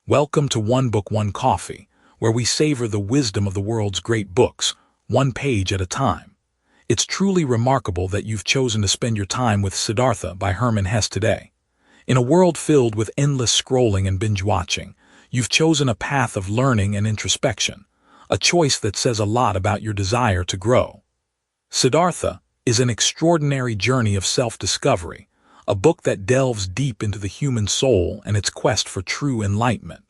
Welcome to One Book, One Coffee, where we savor the wisdom of the world's great books, one page at a time. It's truly remarkable that you've chosen to spend your time with Siddhartha by Hermann Hesse today. In a world filled with endless scrolling and binge-watching, you've chosen a path of learning and introspection, a choice that says a lot about your desire to grow. Siddhartha is an extraordinary journey of self-discovery, a book that delves deep into the human soul and its quest for true enlightenment.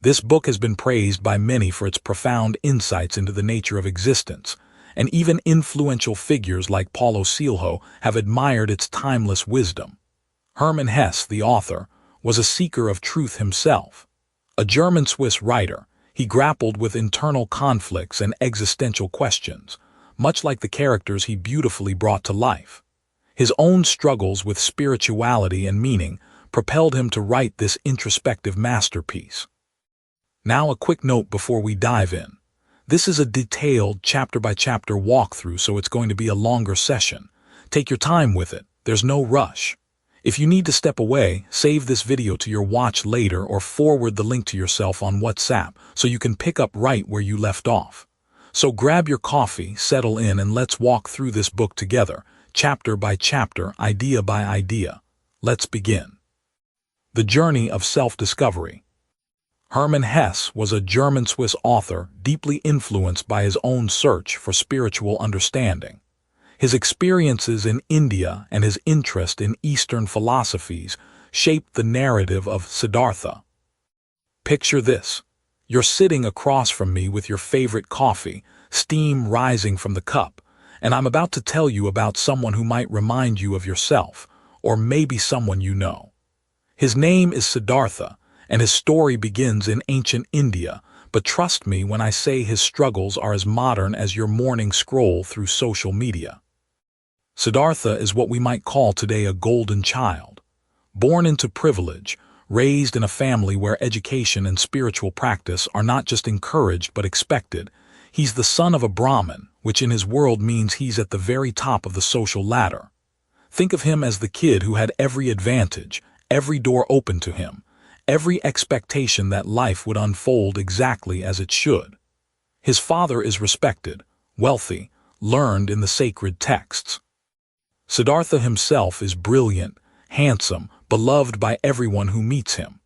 This book has been praised by many for its profound insights into the nature of existence, and even influential figures like Paulo Coelho have admired its timeless wisdom. Hermann Hesse, the author, was a seeker of truth himself. A German-Swiss writer, he grappled with internal conflicts and existential questions, much like the characters he beautifully brought to life. His own struggles with spirituality and meaning propelled him to write this introspective masterpiece. Now, a quick note before we dive in. This is a detailed chapter-by-chapter walkthrough, so it's going to be a longer session. Take your time with it. There's no rush. If you need to step away, save this video to your watch later or forward the link to yourself on WhatsApp so you can pick up right where you left off. So grab your coffee, settle in, and let's walk through this book together, chapter by chapter, idea by idea. Let's begin. The Journey of Self-Discovery. Hermann Hesse was a German-Swiss author deeply influenced by his own search for spiritual understanding. His experiences in India and his interest in Eastern philosophies shaped the narrative of Siddhartha. Picture this. You're sitting across from me with your favorite coffee, steam rising from the cup, and I'm about to tell you about someone who might remind you of yourself, or maybe someone you know. His name is Siddhartha, and his story begins in ancient India, but trust me when I say his struggles are as modern as your morning scroll through social media. Siddhartha is what we might call today a golden child. Born into privilege, raised in a family where education and spiritual practice are not just encouraged but expected, he's the son of a Brahmin, which in his world means he's at the very top of the social ladder. Think of him as the kid who had every advantage, every door open to him, every expectation that life would unfold exactly as it should. His father is respected, wealthy, learned in the sacred texts. Siddhartha himself is brilliant, handsome, beloved by everyone who meets him.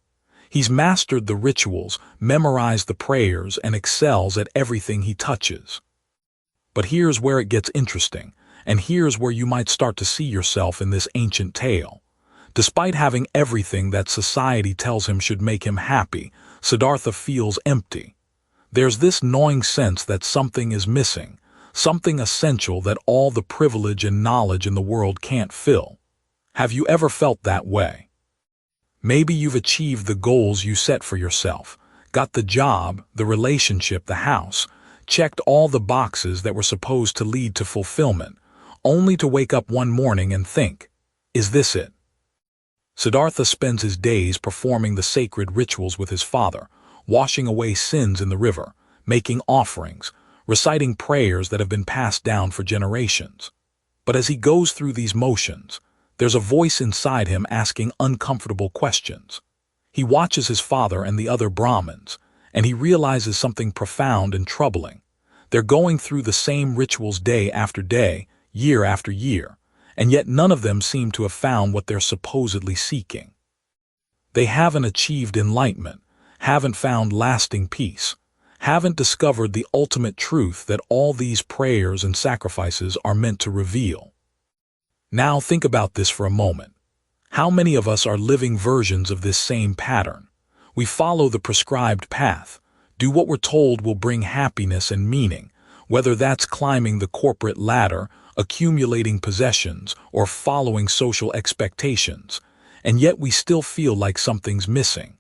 He's mastered the rituals, memorized the prayers, and excels at everything he touches. But here's where it gets interesting, and here's where you might start to see yourself in this ancient tale. Despite having everything that society tells him should make him happy, Siddhartha feels empty. There's this gnawing sense that something is missing, something essential that all the privilege and knowledge in the world can't fill. Have you ever felt that way? Maybe you've achieved the goals you set for yourself, got the job, the relationship, the house, checked all the boxes that were supposed to lead to fulfillment, only to wake up one morning and think, is this it? Siddhartha spends his days performing the sacred rituals with his father, washing away sins in the river, making offerings, reciting prayers that have been passed down for generations. But as he goes through these motions, there's a voice inside him asking uncomfortable questions. He watches his father and the other Brahmins, and he realizes something profound and troubling. They're going through the same rituals day after day, year after year, and yet none of them seem to have found what they're supposedly seeking. They haven't achieved enlightenment, haven't found lasting peace, haven't discovered the ultimate truth that all these prayers and sacrifices are meant to reveal. Now think about this for a moment. How many of us are living versions of this same pattern? We follow the prescribed path, do what we're told will bring happiness and meaning, whether that's climbing the corporate ladder, accumulating possessions, or following social expectations, and yet we still feel like something's missing.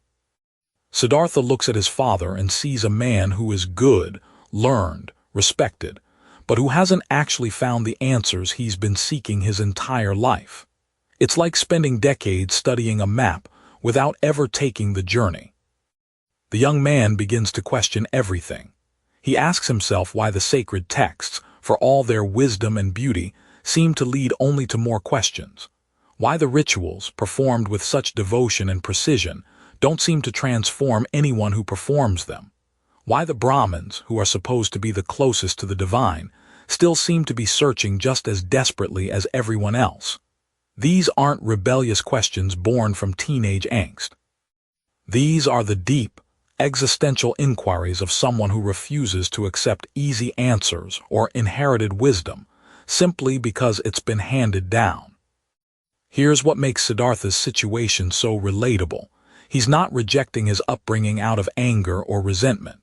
Siddhartha looks at his father and sees a man who is good, learned, respected, but who hasn't actually found the answers he's been seeking his entire life. It's like spending decades studying a map without ever taking the journey. The young man begins to question everything. He asks himself why the sacred texts, for all their wisdom and beauty, seem to lead only to more questions. Why the rituals, performed with such devotion and precision, don't seem to transform anyone who performs them. Why the Brahmins, who are supposed to be the closest to the divine, still seem to be searching just as desperately as everyone else. These aren't rebellious questions born from teenage angst. These are the deep, existential inquiries of someone who refuses to accept easy answers or inherited wisdom simply because it's been handed down. Here's what makes Siddhartha's situation so relatable. He's not rejecting his upbringing out of anger or resentment.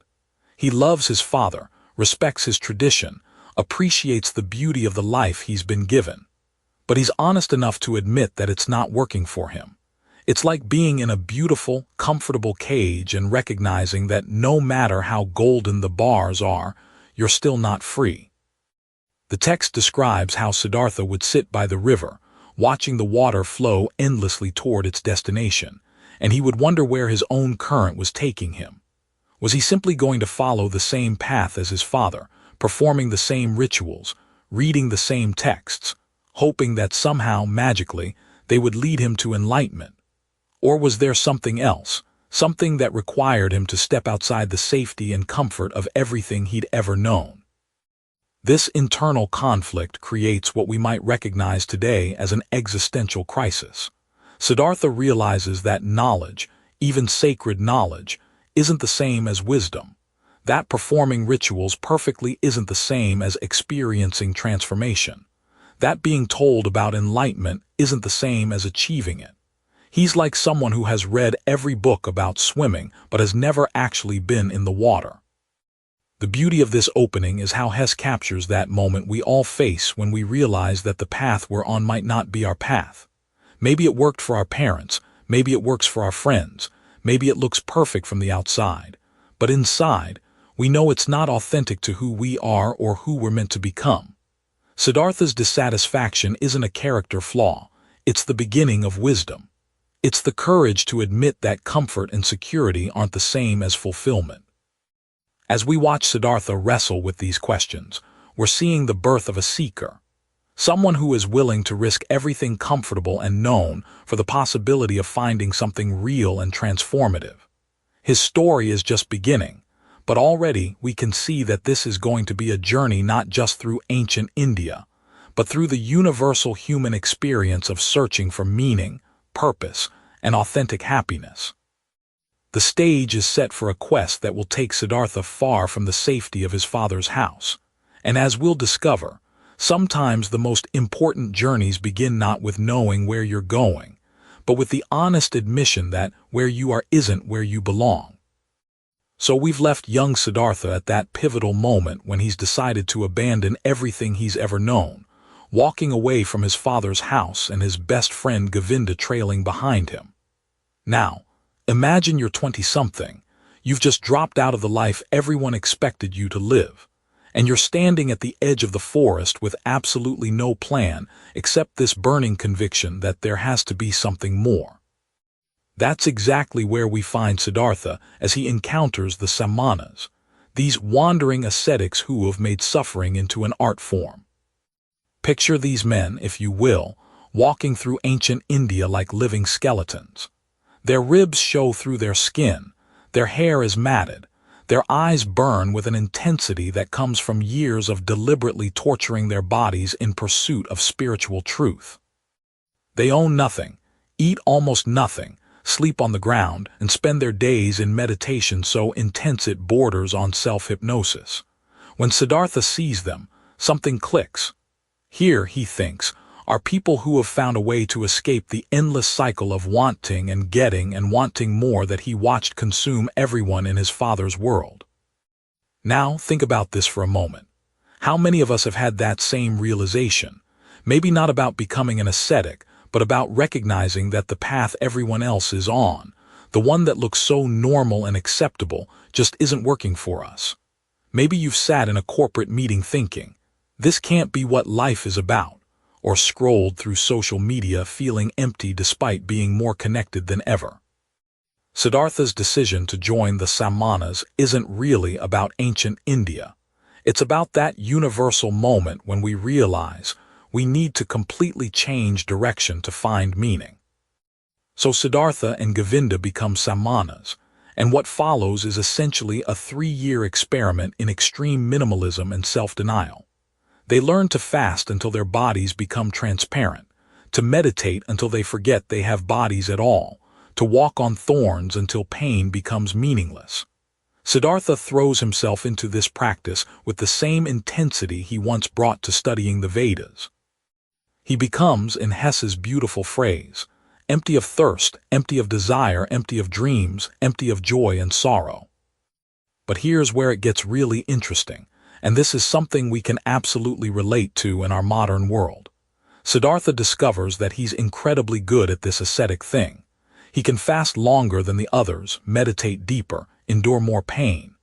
He loves his father, respects his tradition, appreciates the beauty of the life he's been given. But he's honest enough to admit that it's not working for him. It's like being in a beautiful, comfortable cage and recognizing that no matter how golden the bars are, you're still not free. The text describes how Siddhartha would sit by the river, watching the water flow endlessly toward its destination, and he would wonder where his own current was taking him. Was he simply going to follow the same path as his father, performing the same rituals, reading the same texts, hoping that somehow, magically, they would lead him to enlightenment? Or was there something else, something that required him to step outside the safety and comfort of everything he'd ever known? This internal conflict creates what we might recognize today as an existential crisis. Siddhartha realizes that knowledge, even sacred knowledge, isn't the same as wisdom. That performing rituals perfectly isn't the same as experiencing transformation. That being told about enlightenment isn't the same as achieving it. He's like someone who has read every book about swimming but has never actually been in the water. The beauty of this opening is how Hesse captures that moment we all face when we realize that the path we're on might not be our path. Maybe it worked for our parents, maybe it works for our friends, maybe it looks perfect from the outside, but inside, we know it's not authentic to who we are or who we're meant to become. Siddhartha's dissatisfaction isn't a character flaw, it's the beginning of wisdom. It's the courage to admit that comfort and security aren't the same as fulfillment. As we watch Siddhartha wrestle with these questions, we're seeing the birth of a seeker, someone who is willing to risk everything comfortable and known for the possibility of finding something real and transformative. His story is just beginning, but already we can see that this is going to be a journey not just through ancient India, but through the universal human experience of searching for meaning, purpose, and authentic happiness. The stage is set for a quest that will take Siddhartha far from the safety of his father's house. And as we'll discover, sometimes the most important journeys begin not with knowing where you're going, but with the honest admission that where you are isn't where you belong. So we've left young Siddhartha at that pivotal moment when he's decided to abandon everything he's ever known, walking away from his father's house and his best friend Govinda trailing behind him. Now, imagine you're 20-something, you've just dropped out of the life everyone expected you to live, and you're standing at the edge of the forest with absolutely no plan except this burning conviction that there has to be something more. That's exactly where we find Siddhartha as he encounters the Samanas, these wandering ascetics who have made suffering into an art form. Picture these men, if you will, walking through ancient India like living skeletons. Their ribs show through their skin, their hair is matted, their eyes burn with an intensity that comes from years of deliberately torturing their bodies in pursuit of spiritual truth. They own nothing, eat almost nothing, sleep on the ground, and spend their days in meditation so intense it borders on self-hypnosis. When Siddhartha sees them, something clicks. Here, he thinks, are people who have found a way to escape the endless cycle of wanting and getting and wanting more that he watched consume everyone in his father's world. Now, think about this for a moment. How many of us have had that same realization? Maybe not about becoming an ascetic, but about recognizing that the path everyone else is on, the one that looks so normal and acceptable, just isn't working for us. Maybe you've sat in a corporate meeting thinking, this can't be what life is about, or scrolled through social media feeling empty despite being more connected than ever. Siddhartha's decision to join the Samanas isn't really about ancient India. It's about that universal moment when we realize we need to completely change direction to find meaning. So Siddhartha and Govinda become Samanas, and what follows is essentially a 3-year experiment in extreme minimalism and self-denial. They learn to fast until their bodies become transparent, to meditate until they forget they have bodies at all, to walk on thorns until pain becomes meaningless. Siddhartha throws himself into this practice with the same intensity he once brought to studying the Vedas. He becomes, in Hesse's beautiful phrase, empty of thirst, empty of desire, empty of dreams, empty of joy and sorrow. But here's where it gets really interesting, and this is something we can absolutely relate to in our modern world. Siddhartha discovers that he's incredibly good at this ascetic thing. He can fast longer than the others, meditate deeper, endure more pain.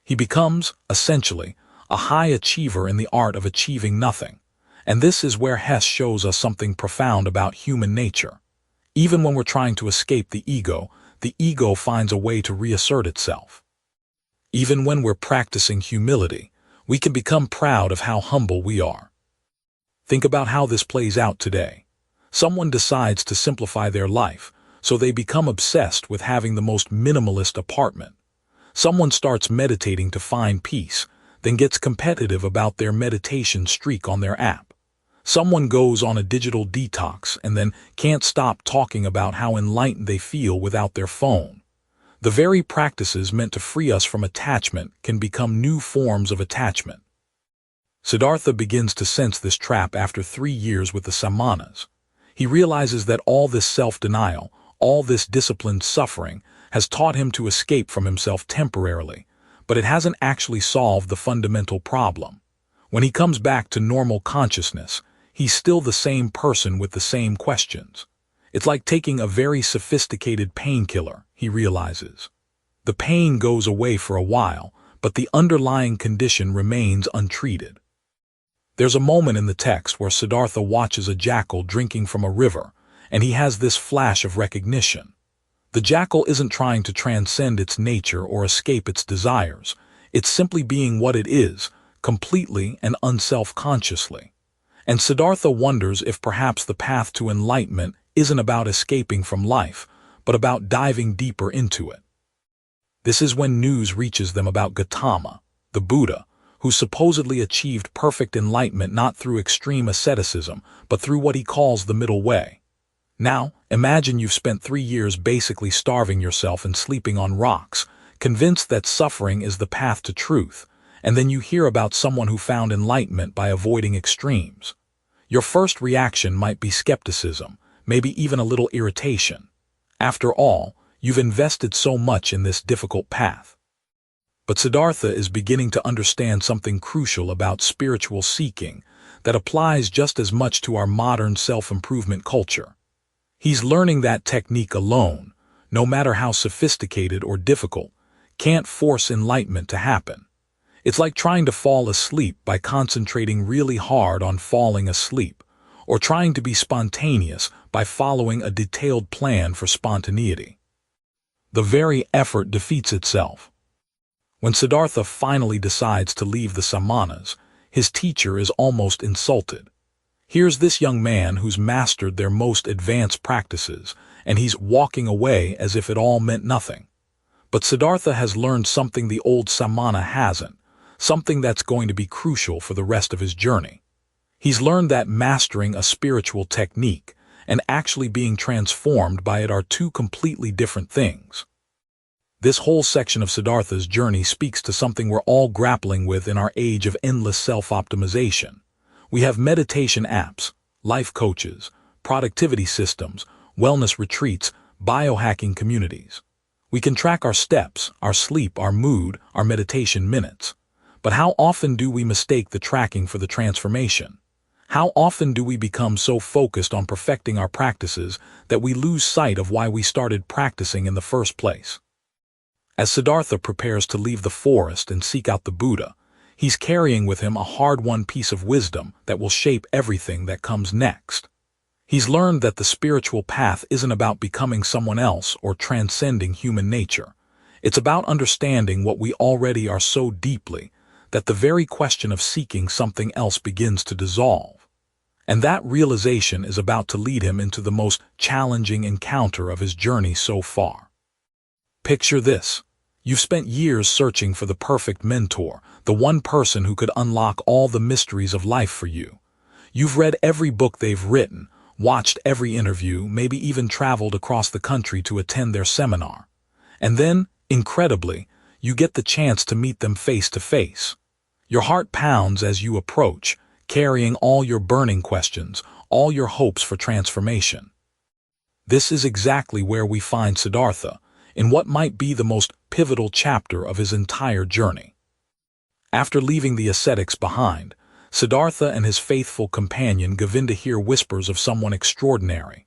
He becomes, essentially, a high achiever in the art of achieving nothing. And this is where Hesse shows us something profound about human nature. Even when we're trying to escape the ego finds a way to reassert itself. Even when we're practicing humility, we can become proud of how humble we are. Think about how this plays out today. Someone decides to simplify their life, so they become obsessed with having the most minimalist apartment. Someone starts meditating to find peace, then gets competitive about their meditation streak on their app. Someone goes on a digital detox and then can't stop talking about how enlightened they feel without their phone. The very practices meant to free us from attachment can become new forms of attachment. Siddhartha begins to sense this trap after 3 years with the Samanas. He realizes that all this self-denial, all this disciplined suffering, has taught him to escape from himself temporarily, but it hasn't actually solved the fundamental problem. When he comes back to normal consciousness, he's still the same person with the same questions. It's like taking a very sophisticated painkiller, he realizes. The pain goes away for a while, but the underlying condition remains untreated. There's a moment in the text where Siddhartha watches a jackal drinking from a river, and he has this flash of recognition. The jackal isn't trying to transcend its nature or escape its desires. It's simply being what it is, completely and unself-consciously. And Siddhartha wonders if perhaps the path to enlightenment isn't about escaping from life, but about diving deeper into it. This is when news reaches them about Gotama, the Buddha, who supposedly achieved perfect enlightenment not through extreme asceticism, but through what he calls the middle way. Now, imagine you've spent 3 years basically starving yourself and sleeping on rocks, convinced that suffering is the path to truth, and then you hear about someone who found enlightenment by avoiding extremes. Your first reaction might be skepticism, maybe even a little irritation. After all, you've invested so much in this difficult path. But Siddhartha is beginning to understand something crucial about spiritual seeking that applies just as much to our modern self-improvement culture. He's learning that technique alone, no matter how sophisticated or difficult, can't force enlightenment to happen. It's like trying to fall asleep by concentrating really hard on falling asleep, or trying to be spontaneous by following a detailed plan for spontaneity. The very effort defeats itself. When Siddhartha finally decides to leave the Samanas, his teacher is almost insulted. Here's this young man who's mastered their most advanced practices, and he's walking away as if it all meant nothing. But Siddhartha has learned something the old Samana hasn't, something that's going to be crucial for the rest of his journey. He's learned that mastering a spiritual technique and actually being transformed by it are two completely different things. This whole section of Siddhartha's journey speaks to something we're all grappling with in our age of endless self-optimization. We have meditation apps, life coaches, productivity systems, wellness retreats, biohacking communities. We can track our steps, our sleep, our mood, our meditation minutes. But how often do we mistake the tracking for the transformation? How often do we become so focused on perfecting our practices that we lose sight of why we started practicing in the first place? As Siddhartha prepares to leave the forest and seek out the Buddha, he's carrying with him a hard-won piece of wisdom that will shape everything that comes next. He's learned that the spiritual path isn't about becoming someone else or transcending human nature. It's about understanding what we already are so deeply that the very question of seeking something else begins to dissolve. And that realization is about to lead him into the most challenging encounter of his journey so far. Picture this. You've spent years searching for the perfect mentor, the one person who could unlock all the mysteries of life for you. You've read every book they've written, watched every interview, maybe even traveled across the country to attend their seminar. And then, incredibly, you get the chance to meet them face to face. Your heart pounds as you approach, carrying all your burning questions, all your hopes for transformation. This is exactly where we find Siddhartha, in what might be the most pivotal chapter of his entire journey. After leaving the ascetics behind, Siddhartha and his faithful companion Govinda hear whispers of someone extraordinary.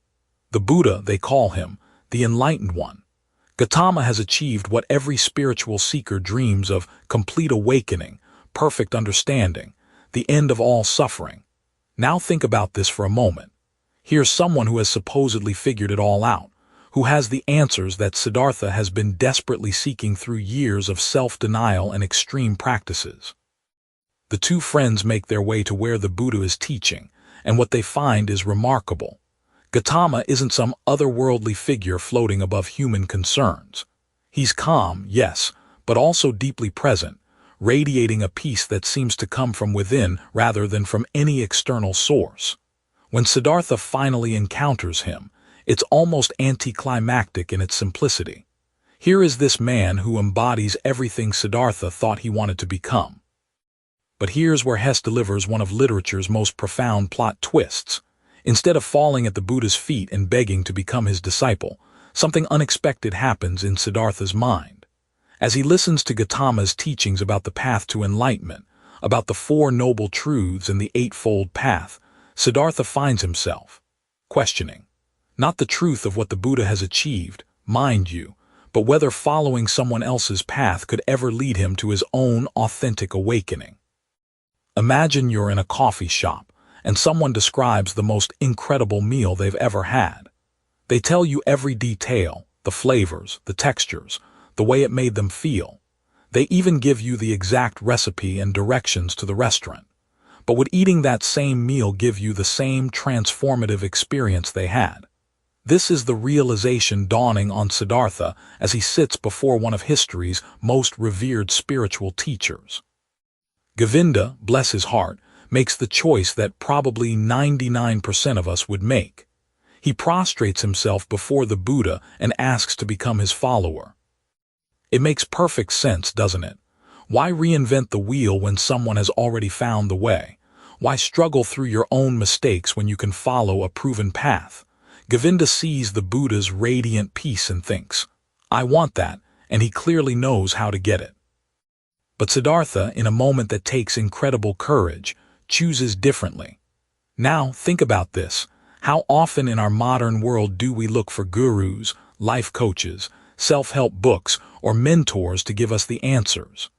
The Buddha, they call him, the Enlightened One. Gotama has achieved what every spiritual seeker dreams of: complete awakening, perfect understanding, the end of all suffering. Now think about this for a moment. Here's someone who has supposedly figured it all out, who has the answers that Siddhartha has been desperately seeking through years of self-denial and extreme practices. The two friends make their way to where the Buddha is teaching, and what they find is remarkable. Gotama isn't some otherworldly figure floating above human concerns. He's calm, yes, but also deeply present, radiating a peace that seems to come from within rather than from any external source. When Siddhartha finally encounters him, it's almost anticlimactic in its simplicity. Here is this man who embodies everything Siddhartha thought he wanted to become. But here's where Hesse delivers one of literature's most profound plot twists. Instead of falling at the Buddha's feet and begging to become his disciple, something unexpected happens in Siddhartha's mind. As he listens to Gotama's teachings about the path to enlightenment, about the Four Noble Truths and the Eightfold Path, Siddhartha finds himself questioning, not the truth of what the Buddha has achieved, mind you, but whether following someone else's path could ever lead him to his own authentic awakening. Imagine you're in a coffee shop, and someone describes the most incredible meal they've ever had. They tell you every detail, the flavors, the textures, the way it made them feel. They even give you the exact recipe and directions to the restaurant. But would eating that same meal give you the same transformative experience they had? This is the realization dawning on Siddhartha as he sits before one of history's most revered spiritual teachers. Govinda, bless his heart, makes the choice that probably 99% of us would make. He prostrates himself before the Buddha and asks to become his follower. It makes perfect sense, doesn't it? Why reinvent the wheel when someone has already found the way? Why struggle through your own mistakes when you can follow a proven path? Govinda sees the Buddha's radiant peace and thinks, I want that, and he clearly knows how to get it. But Siddhartha, in a moment that takes incredible courage, chooses differently. Now, think about this. How often in our modern world do we look for gurus, life coaches, self-help books, or mentors to give us the answers?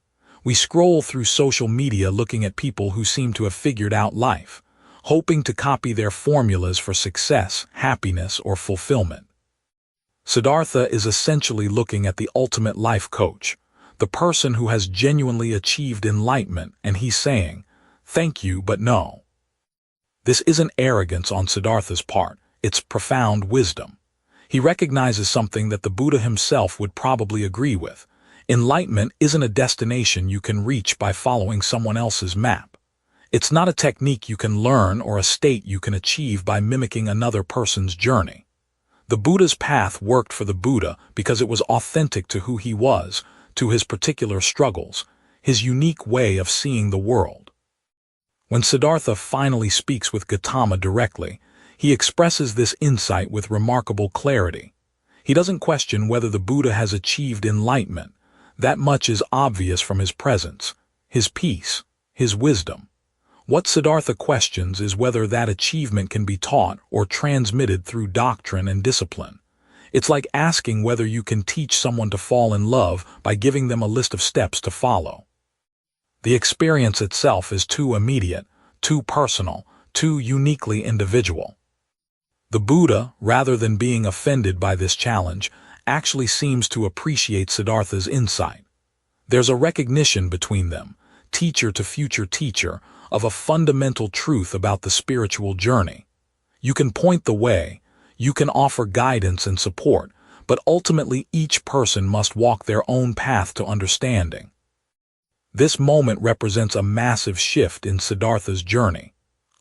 We scroll through social media looking at people who seem to have figured out life, hoping to copy their formulas for success, happiness, or fulfillment. Siddhartha is essentially looking at the ultimate life coach, the person who has genuinely achieved enlightenment, and he's saying, thank you, but no. This isn't arrogance on Siddhartha's part, it's profound wisdom. He recognizes something that the Buddha himself would probably agree with. Enlightenment isn't a destination you can reach by following someone else's map. It's not a technique you can learn or a state you can achieve by mimicking another person's journey. The Buddha's path worked for the Buddha because it was authentic to who he was, to his particular struggles, his unique way of seeing the world. When Siddhartha finally speaks with Gotama directly, he expresses this insight with remarkable clarity. He doesn't question whether the Buddha has achieved enlightenment. That much is obvious from his presence, his peace, his wisdom. What Siddhartha questions is whether that achievement can be taught or transmitted through doctrine and discipline. It's like asking whether you can teach someone to fall in love by giving them a list of steps to follow. The experience itself is too immediate, too personal, too uniquely individual. The Buddha, rather than being offended by this challenge, actually seems to appreciate Siddhartha's insight. There's a recognition between them, teacher to future teacher, of a fundamental truth about the spiritual journey. You can point the way, you can offer guidance and support, but ultimately each person must walk their own path to understanding. This moment represents a massive shift in Siddhartha's journey.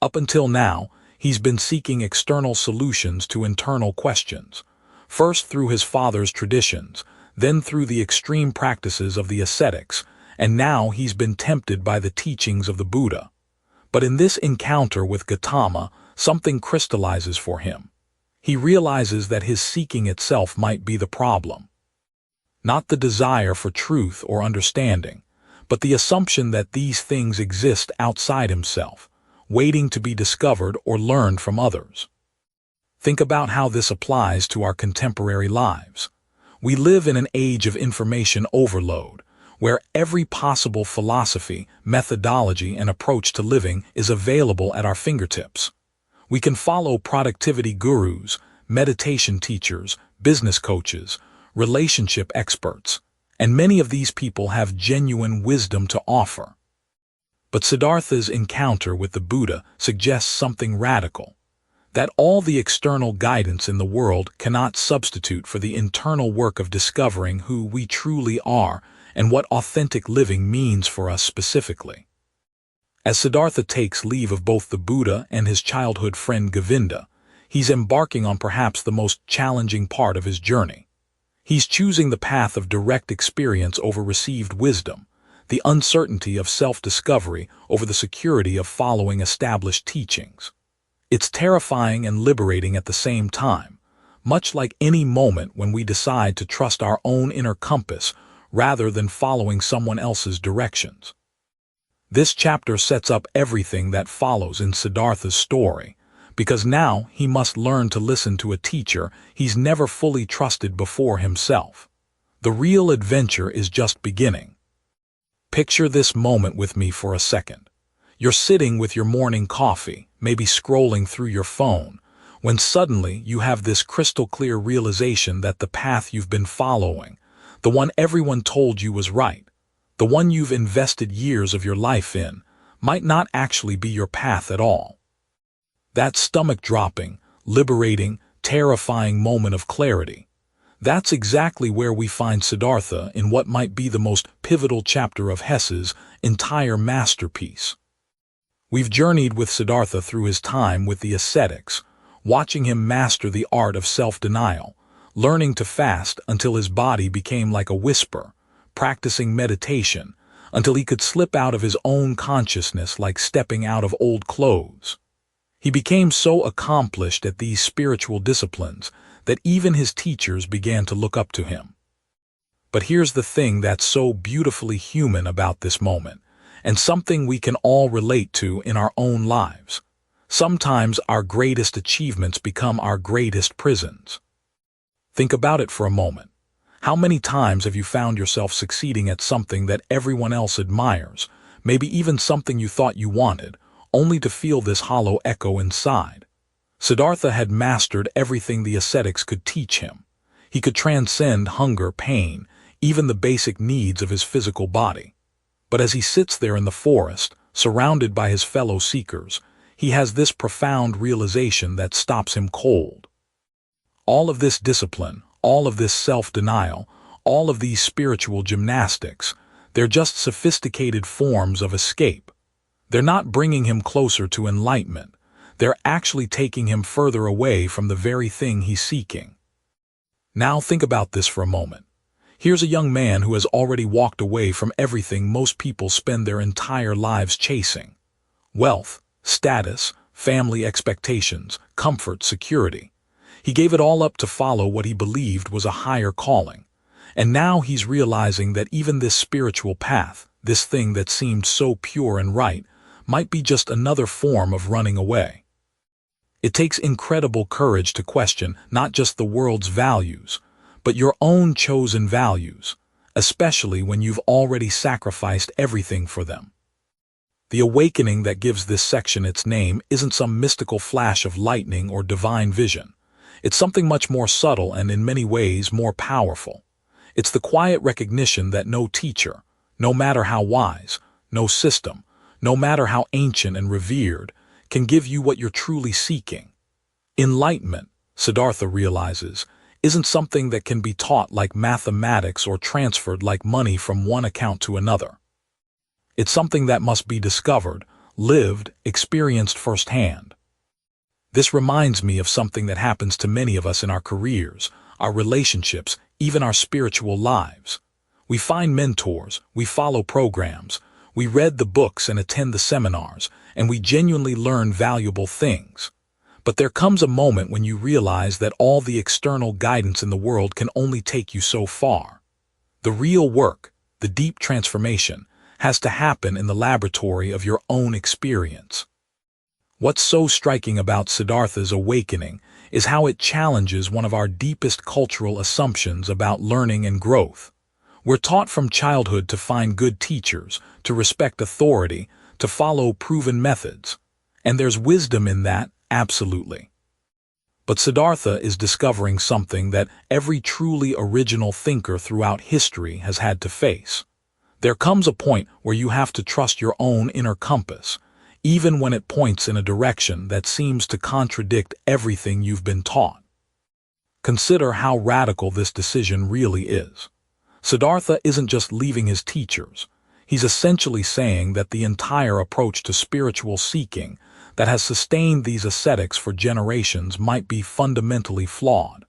Up until now, he's been seeking external solutions to internal questions, first through his father's traditions, then through the extreme practices of the ascetics, and now he's been tempted by the teachings of the Buddha. But in this encounter with Gotama, something crystallizes for him. He realizes that his seeking itself might be the problem. Not the desire for truth or understanding, but the assumption that these things exist outside himself, waiting to be discovered or learned from others. Think about how this applies to our contemporary lives. We live in an age of information overload, where every possible philosophy, methodology, and approach to living is available at our fingertips. We can follow productivity gurus, meditation teachers, business coaches, relationship experts, and many of these people have genuine wisdom to offer. But Siddhartha's encounter with the Buddha suggests something radical, that all the external guidance in the world cannot substitute for the internal work of discovering who we truly are and what authentic living means for us specifically. As Siddhartha takes leave of both the Buddha and his childhood friend Govinda, he's embarking on perhaps the most challenging part of his journey. He's choosing the path of direct experience over received wisdom, the uncertainty of self-discovery over the security of following established teachings. It's terrifying and liberating at the same time, much like any moment when we decide to trust our own inner compass rather than following someone else's directions. This chapter sets up everything that follows in Siddhartha's story, because now he must learn to listen to a teacher he's never fully trusted before himself. The real adventure is just beginning. Picture this moment with me for a second. You're sitting with your morning coffee, maybe scrolling through your phone, when suddenly you have this crystal-clear realization that the path you've been following, the one everyone told you was right, the one you've invested years of your life in, might not actually be your path at all. That stomach-dropping, liberating, terrifying moment of clarity, that's exactly where we find Siddhartha in what might be the most pivotal chapter of Hesse's entire masterpiece. We've journeyed with Siddhartha through his time with the ascetics, watching him master the art of self-denial, learning to fast until his body became like a whisper, practicing meditation until he could slip out of his own consciousness like stepping out of old clothes. He became so accomplished at these spiritual disciplines that even his teachers began to look up to him. But here's the thing that's so beautifully human about this moment, and something we can all relate to in our own lives. Sometimes our greatest achievements become our greatest prisons. Think about it for a moment. How many times have you found yourself succeeding at something that everyone else admires, maybe even something you thought you wanted, only to feel this hollow echo inside? Siddhartha had mastered everything the ascetics could teach him. He could transcend hunger, pain, even the basic needs of his physical body. But as he sits there in the forest, surrounded by his fellow seekers, he has this profound realization that stops him cold. All of this discipline, all of this self-denial, all of these spiritual gymnastics, they're just sophisticated forms of escape. They're not bringing him closer to enlightenment. They're actually taking him further away from the very thing he's seeking. Now think about this for a moment. Here's a young man who has already walked away from everything most people spend their entire lives chasing. Wealth, status, family expectations, comfort, security. He gave it all up to follow what he believed was a higher calling. And now he's realizing that even this spiritual path, this thing that seemed so pure and right, might be just another form of running away. It takes incredible courage to question not just the world's values, but your own chosen values, especially when you've already sacrificed everything for them. The awakening that gives this section its name isn't some mystical flash of lightning or divine vision. It's something much more subtle and in many ways more powerful. It's the quiet recognition that no teacher, no matter how wise, no system, no matter how ancient and revered, can give you what you're truly seeking. Enlightenment, Siddhartha realizes, isn't something that can be taught like mathematics or transferred like money from one account to another. It's something that must be discovered, lived, experienced firsthand. This reminds me of something that happens to many of us in our careers, our relationships, even our spiritual lives. We find mentors, we follow programs, we read the books and attend the seminars, and we genuinely learn valuable things. But there comes a moment when you realize that all the external guidance in the world can only take you so far. The real work, the deep transformation, has to happen in the laboratory of your own experience. What's so striking about Siddhartha's awakening is how it challenges one of our deepest cultural assumptions about learning and growth. We're taught from childhood to find good teachers, to respect authority, to follow proven methods. And there's wisdom in that, absolutely. But Siddhartha is discovering something that every truly original thinker throughout history has had to face. There comes a point where you have to trust your own inner compass, even when it points in a direction that seems to contradict everything you've been taught. Consider how radical this decision really is. Siddhartha isn't just leaving his teachers. He's essentially saying that the entire approach to spiritual seeking that has sustained these ascetics for generations might be fundamentally flawed.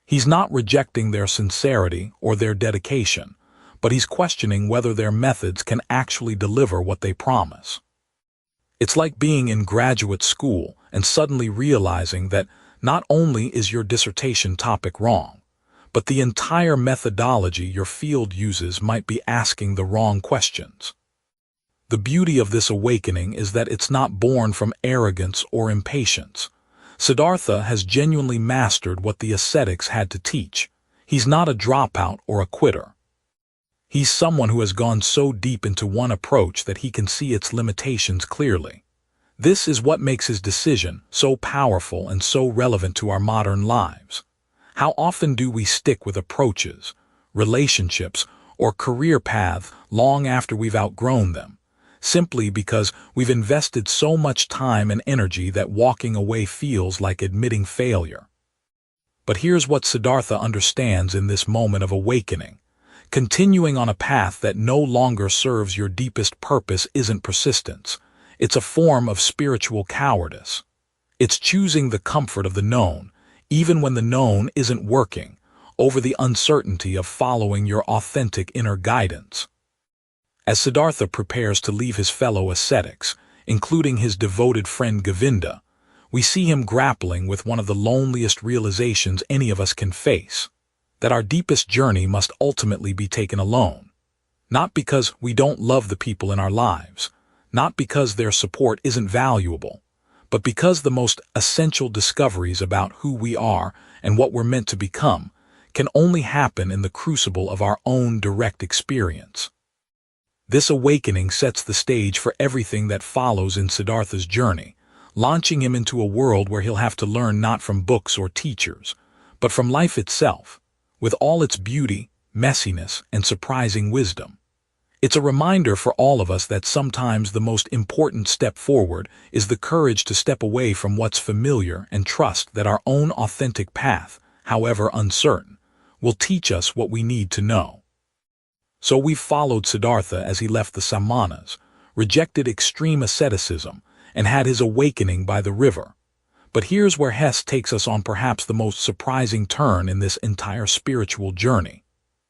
He's not rejecting their sincerity or their dedication, but he's questioning whether their methods can actually deliver what they promise. It's like being in graduate school and suddenly realizing that not only is your dissertation topic wrong, but the entire methodology your field uses might be asking the wrong questions. The beauty of this awakening is that it's not born from arrogance or impatience. Siddhartha has genuinely mastered what the ascetics had to teach. He's not a dropout or a quitter. He's someone who has gone so deep into one approach that he can see its limitations clearly. This is what makes his decision so powerful and so relevant to our modern lives. How often do we stick with approaches, relationships, or career paths long after we've outgrown them, simply because we've invested so much time and energy that walking away feels like admitting failure? But here's what Siddhartha understands in this moment of awakening. Continuing on a path that no longer serves your deepest purpose isn't persistence. It's a form of spiritual cowardice. It's choosing the comfort of the known, even when the known isn't working, over the uncertainty of following your authentic inner guidance. As Siddhartha prepares to leave his fellow ascetics, including his devoted friend Govinda, we see him grappling with one of the loneliest realizations any of us can face, that our deepest journey must ultimately be taken alone. Not because we don't love the people in our lives, not because their support isn't valuable, but because the most essential discoveries about who we are and what we're meant to become can only happen in the crucible of our own direct experience. This awakening sets the stage for everything that follows in Siddhartha's journey, launching him into a world where he'll have to learn not from books or teachers, but from life itself, with all its beauty, messiness, and surprising wisdom. It's a reminder for all of us that sometimes the most important step forward is the courage to step away from what's familiar and trust that our own authentic path, however uncertain, will teach us what we need to know. So we've followed Siddhartha as he left the Samanas, rejected extreme asceticism, and had his awakening by the river. But here's where Hesse takes us on perhaps the most surprising turn in this entire spiritual journey.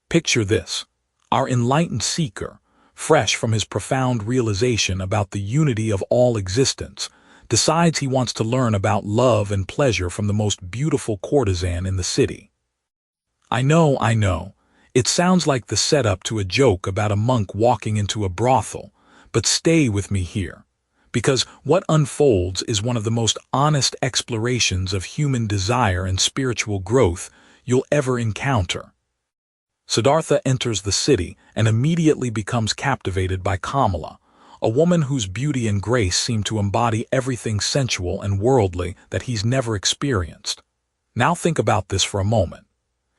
Picture this: our enlightened seeker, fresh from his profound realization about the unity of all existence, decides he wants to learn about love and pleasure from the most beautiful courtesan in the city. I know, it sounds like the setup to a joke about a monk walking into a brothel, but stay with me here, because what unfolds is one of the most honest explorations of human desire and spiritual growth you'll ever encounter. Siddhartha enters the city and immediately becomes captivated by Kamala, a woman whose beauty and grace seem to embody everything sensual and worldly that he's never experienced. Now think about this for a moment.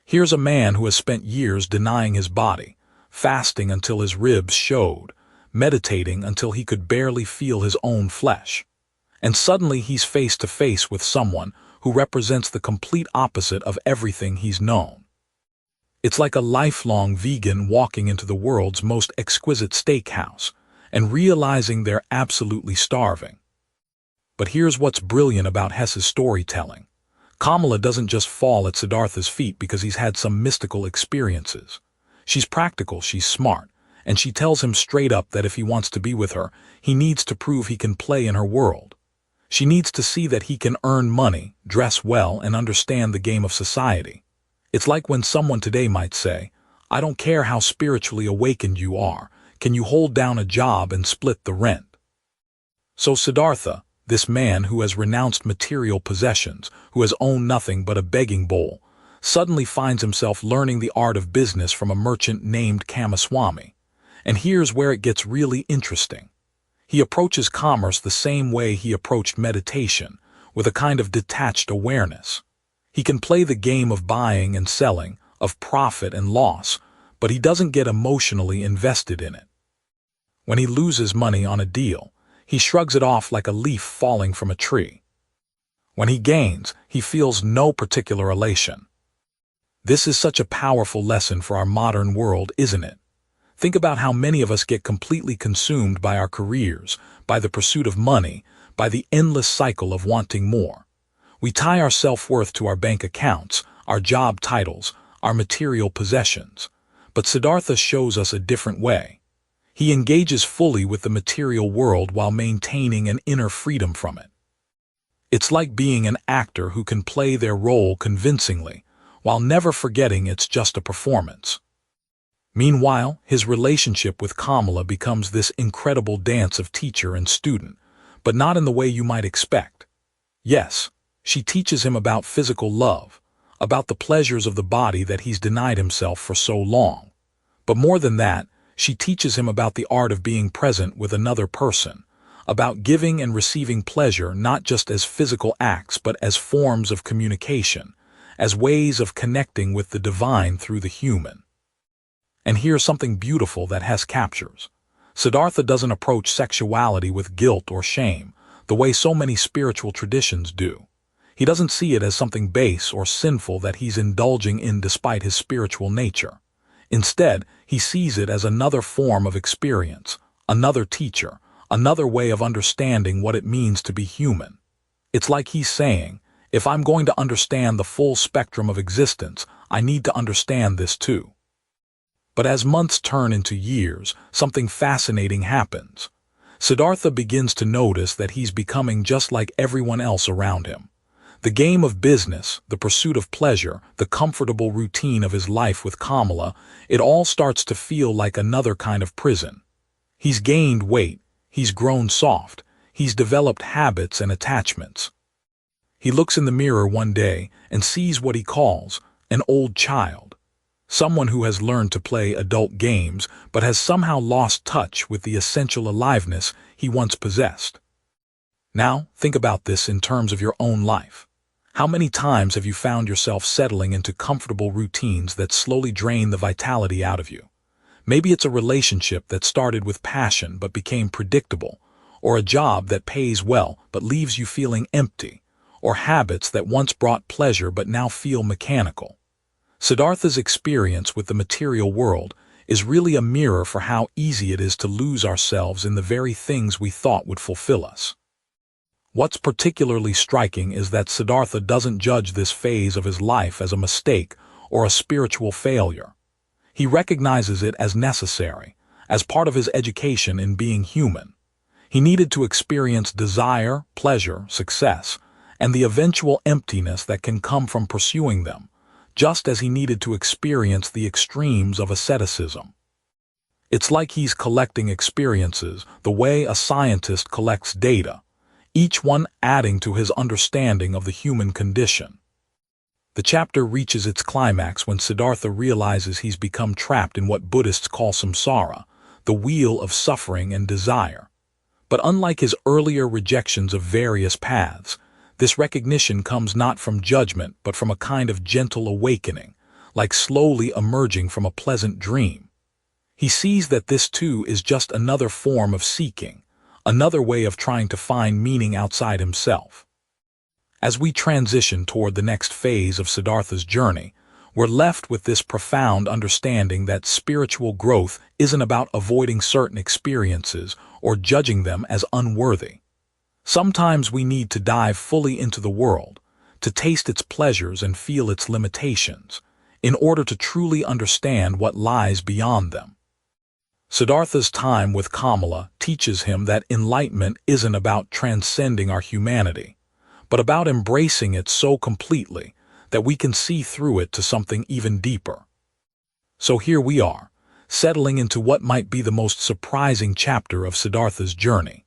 Here's a man who has spent years denying his body, fasting until his ribs showed, meditating until he could barely feel his own flesh. And suddenly he's face to face with someone who represents the complete opposite of everything he's known. It's like a lifelong vegan walking into the world's most exquisite steakhouse and realizing they're absolutely starving. But here's what's brilliant about Hesse's storytelling. Kamala doesn't just fall at Siddhartha's feet because he's had some mystical experiences. She's practical, she's smart, and she tells him straight up that if he wants to be with her, he needs to prove he can play in her world. She needs to see that he can earn money, dress well, and understand the game of society. It's like when someone today might say, "I don't care how spiritually awakened you are, can you hold down a job and split the rent?" So Siddhartha, this man who has renounced material possessions, who has owned nothing but a begging bowl, suddenly finds himself learning the art of business from a merchant named Kamaswami. And here's where it gets really interesting. He approaches commerce the same way he approached meditation, with a kind of detached awareness. He can play the game of buying and selling, of profit and loss, but he doesn't get emotionally invested in it. When he loses money on a deal, he shrugs it off like a leaf falling from a tree. When he gains, he feels no particular elation. This is such a powerful lesson for our modern world, isn't it? Think about how many of us get completely consumed by our careers, by the pursuit of money, by the endless cycle of wanting more. We tie our self-worth to our bank accounts, our job titles, our material possessions. But Siddhartha shows us a different way. He engages fully with the material world while maintaining an inner freedom from it. It's like being an actor who can play their role convincingly, while never forgetting it's just a performance. Meanwhile, his relationship with Kamala becomes this incredible dance of teacher and student, but not in the way you might expect. Yes, she teaches him about physical love, about the pleasures of the body that he's denied himself for so long. But more than that, she teaches him about the art of being present with another person, about giving and receiving pleasure not just as physical acts but as forms of communication, as ways of connecting with the divine through the human. And here's something beautiful that Hesse captures. Siddhartha doesn't approach sexuality with guilt or shame, the way so many spiritual traditions do. He doesn't see it as something base or sinful that he's indulging in despite his spiritual nature. Instead, he sees it as another form of experience, another teacher, another way of understanding what it means to be human. It's like he's saying, if I'm going to understand the full spectrum of existence, I need to understand this too. But as months turn into years, something fascinating happens. Siddhartha begins to notice that he's becoming just like everyone else around him. The game of business, the pursuit of pleasure, the comfortable routine of his life with Kamala, it all starts to feel like another kind of prison. He's gained weight, he's grown soft, he's developed habits and attachments. He looks in the mirror one day and sees what he calls an old child, someone who has learned to play adult games but has somehow lost touch with the essential aliveness he once possessed. Now, think about this in terms of your own life. How many times have you found yourself settling into comfortable routines that slowly drain the vitality out of you? Maybe it's a relationship that started with passion but became predictable, or a job that pays well but leaves you feeling empty, or habits that once brought pleasure but now feel mechanical. Siddhartha's experience with the material world is really a mirror for how easy it is to lose ourselves in the very things we thought would fulfill us. What's particularly striking is that Siddhartha doesn't judge this phase of his life as a mistake or a spiritual failure. He recognizes it as necessary, as part of his education in being human. He needed to experience desire, pleasure, success, and the eventual emptiness that can come from pursuing them, just as he needed to experience the extremes of asceticism. It's like he's collecting experiences the way a scientist collects data, each one adding to his understanding of the human condition. The chapter reaches its climax when Siddhartha realizes he's become trapped in what Buddhists call samsara, the wheel of suffering and desire. But unlike his earlier rejections of various paths, this recognition comes not from judgment but from a kind of gentle awakening, like slowly emerging from a pleasant dream. He sees that this too is just another form of seeking, another way of trying to find meaning outside himself. As we transition toward the next phase of Siddhartha's journey, we're left with this profound understanding that spiritual growth isn't about avoiding certain experiences or judging them as unworthy. Sometimes we need to dive fully into the world, to taste its pleasures and feel its limitations, in order to truly understand what lies beyond them. Siddhartha's time with Kamala teaches him that enlightenment isn't about transcending our humanity, but about embracing it so completely that we can see through it to something even deeper. So here we are, settling into what might be the most surprising chapter of Siddhartha's journey.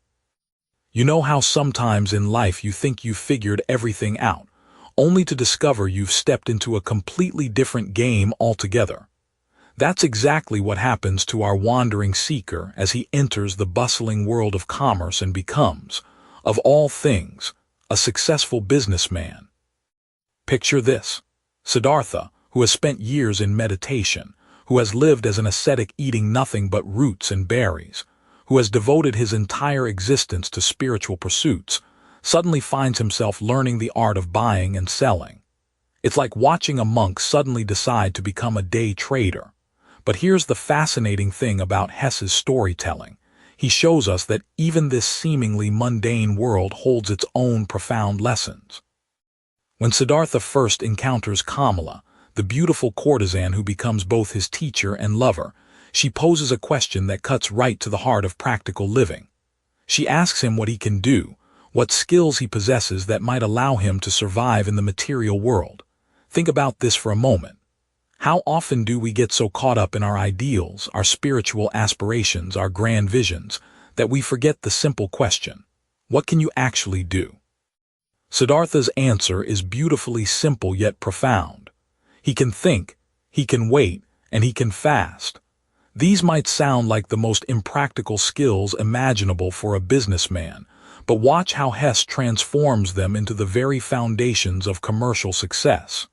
You know how sometimes in life you think you've figured everything out, only to discover you've stepped into a completely different game altogether. That's exactly what happens to our wandering seeker as he enters the bustling world of commerce and becomes, of all things, a successful businessman. Picture this: Siddhartha, who has spent years in meditation, who has lived as an ascetic eating nothing but roots and berries, who has devoted his entire existence to spiritual pursuits, suddenly finds himself learning the art of buying and selling. It's like watching a monk suddenly decide to become a day trader. But here's the fascinating thing about Hesse's storytelling. He shows us that even this seemingly mundane world holds its own profound lessons. When Siddhartha first encounters Kamala, the beautiful courtesan who becomes both his teacher and lover, she poses a question that cuts right to the heart of practical living. She asks him what he can do, what skills he possesses that might allow him to survive in the material world. Think about this for a moment. How often do we get so caught up in our ideals, our spiritual aspirations, our grand visions, that we forget the simple question: what can you actually do? Siddhartha's answer is beautifully simple yet profound. He can think, he can wait, and he can fast. These might sound like the most impractical skills imaginable for a businessman, but watch how Hesse transforms them into the very foundations of commercial success.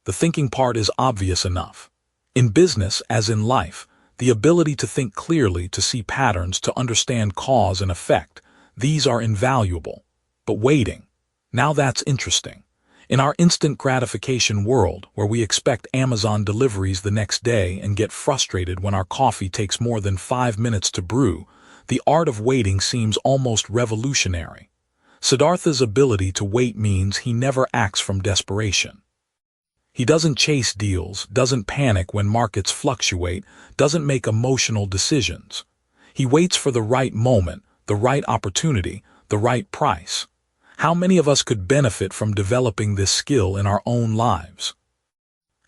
The thinking part is obvious enough. In business, as in life, the ability to think clearly, to see patterns, to understand cause and effect, these are invaluable. But waiting, now that's interesting. In our instant gratification world, where we expect Amazon deliveries the next day and get frustrated when our coffee takes more than 5 minutes to brew, the art of waiting seems almost revolutionary. Siddhartha's ability to wait means he never acts from desperation. He doesn't chase deals, doesn't panic when markets fluctuate, doesn't make emotional decisions. He waits for the right moment, the right opportunity, the right price. How many of us could benefit from developing this skill in our own lives?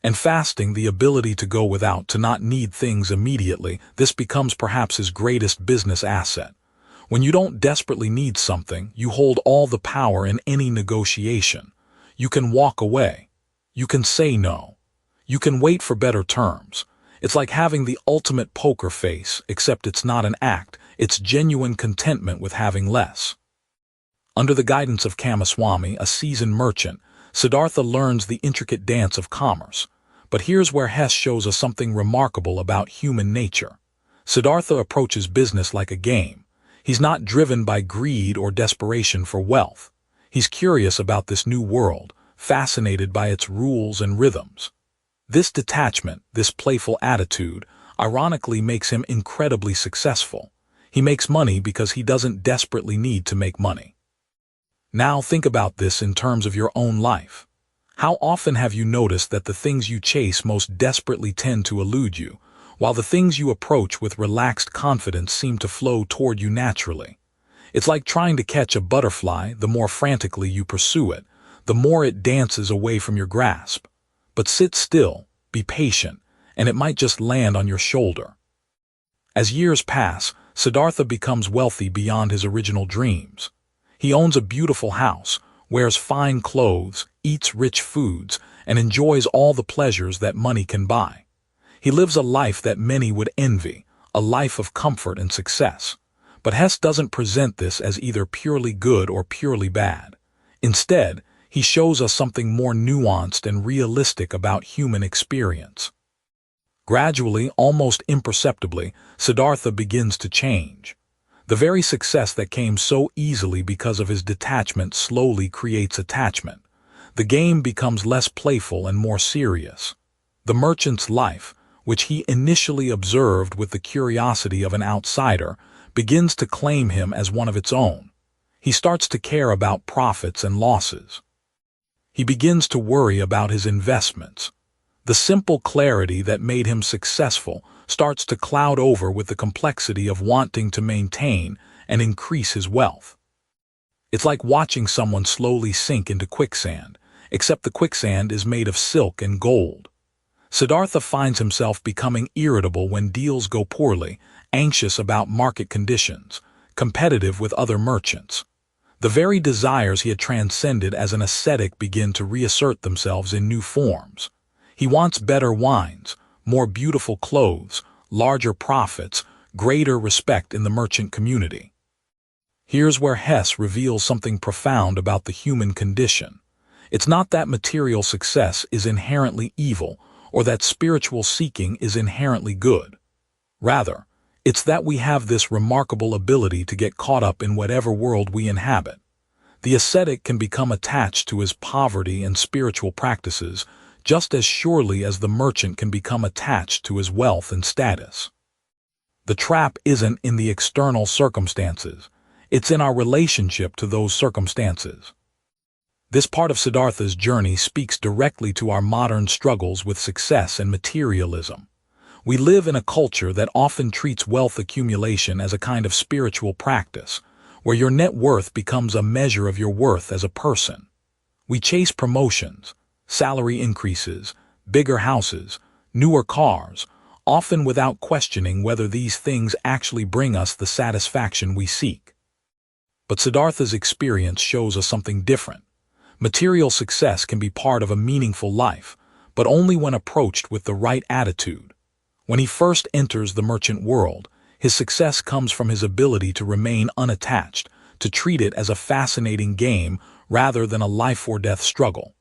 And fasting, the ability to go without, to not need things immediately, this becomes perhaps his greatest business asset. When you don't desperately need something, you hold all the power in any negotiation. You can walk away. You can say no. You can wait for better terms. It's like having the ultimate poker face, except it's not an act, it's genuine contentment with having less. Under the guidance of Kamaswami, a seasoned merchant, Siddhartha learns the intricate dance of commerce. But here's where Hesse shows us something remarkable about human nature. Siddhartha approaches business like a game. He's not driven by greed or desperation for wealth. He's curious about this new world, fascinated by its rules and rhythms. This detachment, this playful attitude, ironically makes him incredibly successful. He makes money because he doesn't desperately need to make money. Now think about this in terms of your own life. How often have you noticed that the things you chase most desperately tend to elude you, while the things you approach with relaxed confidence seem to flow toward you naturally? It's like trying to catch a butterfly. The more frantically you pursue it, the more it dances away from your grasp. But sit still, be patient, and it might just land on your shoulder. As years pass, Siddhartha becomes wealthy beyond his original dreams. He owns a beautiful house, wears fine clothes, eats rich foods, and enjoys all the pleasures that money can buy. He lives a life that many would envy, a life of comfort and success. But Hesse doesn't present this as either purely good or purely bad. Instead, he shows us something more nuanced and realistic about human experience. Gradually, almost imperceptibly, Siddhartha begins to change. The very success that came so easily because of his detachment slowly creates attachment. The game becomes less playful and more serious. The merchant's life, which he initially observed with the curiosity of an outsider, begins to claim him as one of its own. He starts to care about profits and losses. He begins to worry about his investments. The simple clarity that made him successful starts to cloud over with the complexity of wanting to maintain and increase his wealth. It's like watching someone slowly sink into quicksand, except the quicksand is made of silk and gold. Siddhartha finds himself becoming irritable when deals go poorly, anxious about market conditions, competitive with other merchants. The very desires he had transcended as an ascetic begin to reassert themselves in new forms. He wants better wines, more beautiful clothes, larger profits, greater respect in the merchant community. Here's where Hesse reveals something profound about the human condition. It's not that material success is inherently evil or that spiritual seeking is inherently good. Rather, it's that we have this remarkable ability to get caught up in whatever world we inhabit. The ascetic can become attached to his poverty and spiritual practices just as surely as the merchant can become attached to his wealth and status. The trap isn't in the external circumstances, it's in our relationship to those circumstances. This part of Siddhartha's journey speaks directly to our modern struggles with success and materialism. We live in a culture that often treats wealth accumulation as a kind of spiritual practice, where your net worth becomes a measure of your worth as a person. We chase promotions, salary increases, bigger houses, newer cars, often without questioning whether these things actually bring us the satisfaction we seek. But Siddhartha's experience shows us something different. Material success can be part of a meaningful life, but only when approached with the right attitude. When he first enters the merchant world, his success comes from his ability to remain unattached, to treat it as a fascinating game rather than a life-or-death struggle.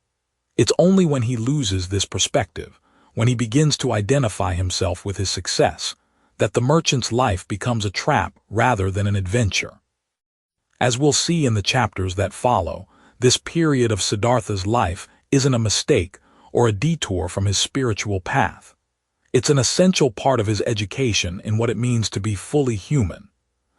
It's only when he loses this perspective, when he begins to identify himself with his success, that the merchant's life becomes a trap rather than an adventure. As we'll see in the chapters that follow, this period of Siddhartha's life isn't a mistake or a detour from his spiritual path. It's an essential part of his education in what it means to be fully human.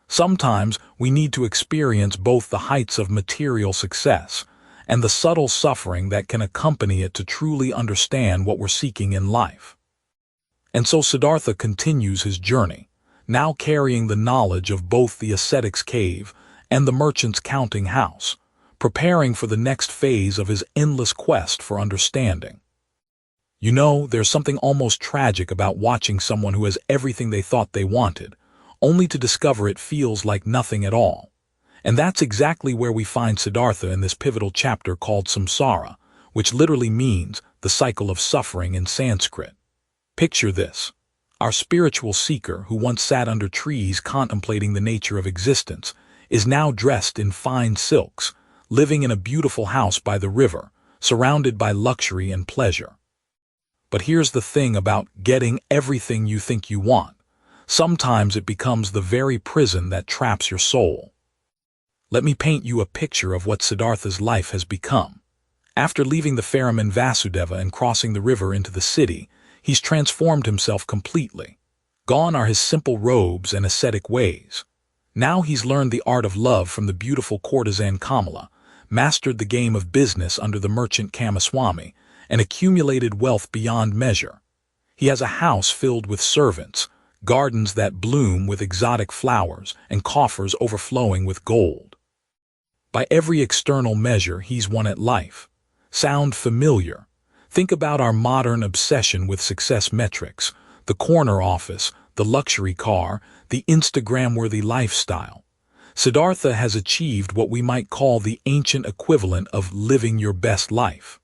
Sometimes we need to experience both the heights of material success and the subtle suffering that can accompany it to truly understand what we're seeking in life. And so Siddhartha continues his journey, now carrying the knowledge of both the ascetic's cave and the merchant's counting house, preparing for the next phase of his endless quest for understanding. You know, there's something almost tragic about watching someone who has everything they thought they wanted, only to discover it feels like nothing at all. And that's exactly where we find Siddhartha in this pivotal chapter called Samsara, which literally means the cycle of suffering in Sanskrit. Picture this. Our spiritual seeker, who once sat under trees contemplating the nature of existence, is now dressed in fine silks, living in a beautiful house by the river, surrounded by luxury and pleasure. But here's the thing about getting everything you think you want. Sometimes it becomes the very prison that traps your soul. Let me paint you a picture of what Siddhartha's life has become. After leaving the Ferryman Vasudeva and crossing the river into the city, he's transformed himself completely. Gone are his simple robes and ascetic ways. Now he's learned the art of love from the beautiful courtesan Kamala, mastered the game of business under the merchant Kamaswami, and accumulated wealth beyond measure. He has a house filled with servants, gardens that bloom with exotic flowers, and coffers overflowing with gold. By every external measure, he's won at life. Sound familiar? Think about our modern obsession with success metrics, the corner office, the luxury car, the Instagram-worthy lifestyle. Siddhartha has achieved what we might call the ancient equivalent of living your best life.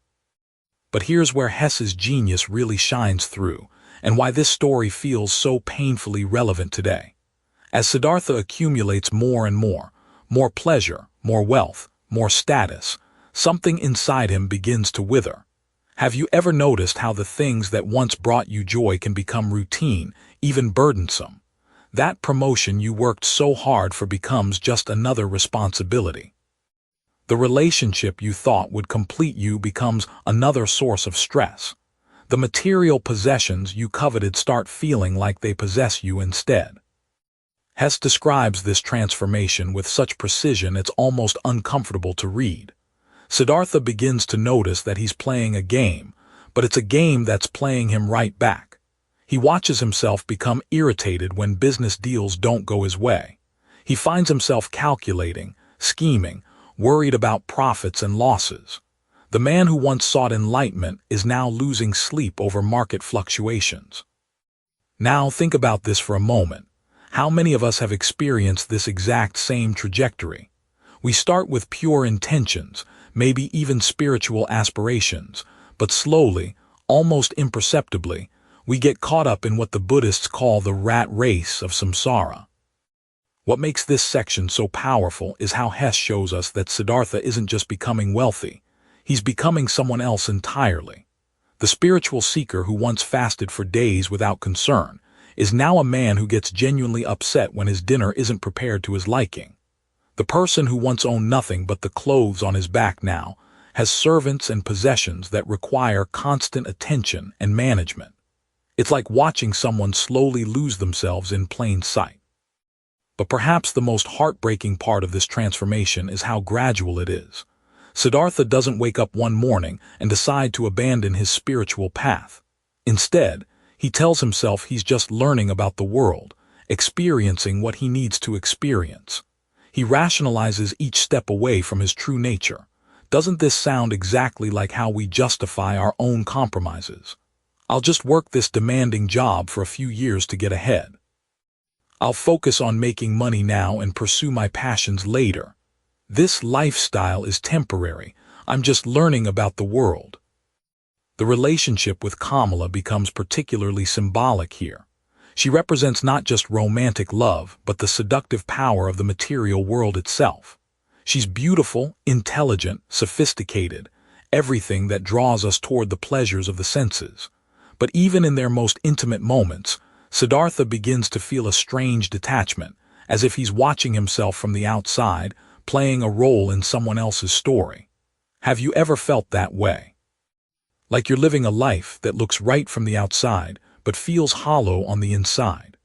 But here's where Hesse's genius really shines through, and why this story feels so painfully relevant today. As Siddhartha accumulates more and more pleasure, more wealth, more status, something inside him begins to wither. Have you ever noticed how the things that once brought you joy can become routine, even burdensome? That promotion you worked so hard for becomes just another responsibility. The relationship you thought would complete you becomes another source of stress. The material possessions you coveted start feeling like they possess you instead. Hesse describes this transformation with such precision it's almost uncomfortable to read. Siddhartha begins to notice that he's playing a game, but it's a game that's playing him right back. He watches himself become irritated when business deals don't go his way. He finds himself calculating, scheming, worried about profits and losses. The man who once sought enlightenment is now losing sleep over market fluctuations. Now think about this for a moment. How many of us have experienced this exact same trajectory? We start with pure intentions, maybe even spiritual aspirations, but slowly, almost imperceptibly, we get caught up in what the Buddhists call the rat race of samsara. What makes this section so powerful is how Hesse shows us that Siddhartha isn't just becoming wealthy, he's becoming someone else entirely. The spiritual seeker who once fasted for days without concern is now a man who gets genuinely upset when his dinner isn't prepared to his liking. The person who once owned nothing but the clothes on his back now has servants and possessions that require constant attention and management. It's like watching someone slowly lose themselves in plain sight. But perhaps the most heartbreaking part of this transformation is how gradual it is. Siddhartha doesn't wake up one morning and decide to abandon his spiritual path. Instead, he tells himself he's just learning about the world, experiencing what he needs to experience. He rationalizes each step away from his true nature. Doesn't this sound exactly like how we justify our own compromises? I'll just work this demanding job for a few years to get ahead. I'll focus on making money now and pursue my passions later. This lifestyle is temporary. I'm just learning about the world. The relationship with Kamala becomes particularly symbolic here. She represents not just romantic love, but the seductive power of the material world itself. She's beautiful, intelligent, sophisticated, everything that draws us toward the pleasures of the senses. But even in their most intimate moments, Siddhartha begins to feel a strange detachment, as if he's watching himself from the outside, playing a role in someone else's story. Have you ever felt that way? Like you're living a life that looks right from the outside, but feels hollow on the inside.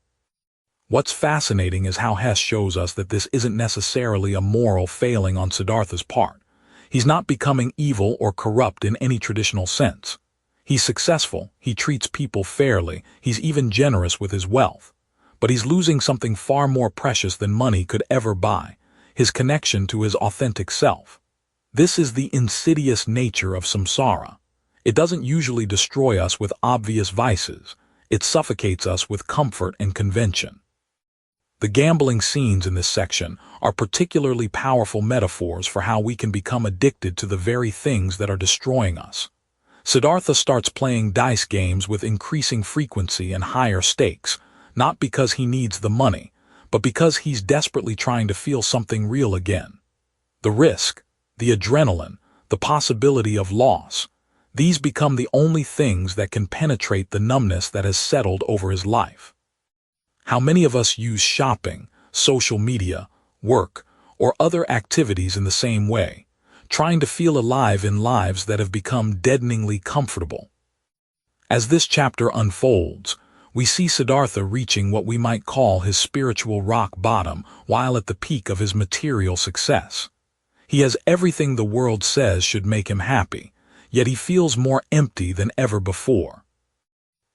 What's fascinating is how Hesse shows us that this isn't necessarily a moral failing on Siddhartha's part. He's not becoming evil or corrupt in any traditional sense. He's successful, he treats people fairly, he's even generous with his wealth. But he's losing something far more precious than money could ever buy, his connection to his authentic self. This is the insidious nature of samsara. It doesn't usually destroy us with obvious vices. It suffocates us with comfort and convention. The gambling scenes in this section are particularly powerful metaphors for how we can become addicted to the very things that are destroying us. Siddhartha starts playing dice games with increasing frequency and higher stakes, not because he needs the money, but because he's desperately trying to feel something real again. The risk, the adrenaline, the possibility of loss, these become the only things that can penetrate the numbness that has settled over his life. How many of us use shopping, social media, work, or other activities in the same way, trying to feel alive in lives that have become deadeningly comfortable? As this chapter unfolds, we see Siddhartha reaching what we might call his spiritual rock bottom while at the peak of his material success. He has everything the world says should make him happy, yet he feels more empty than ever before.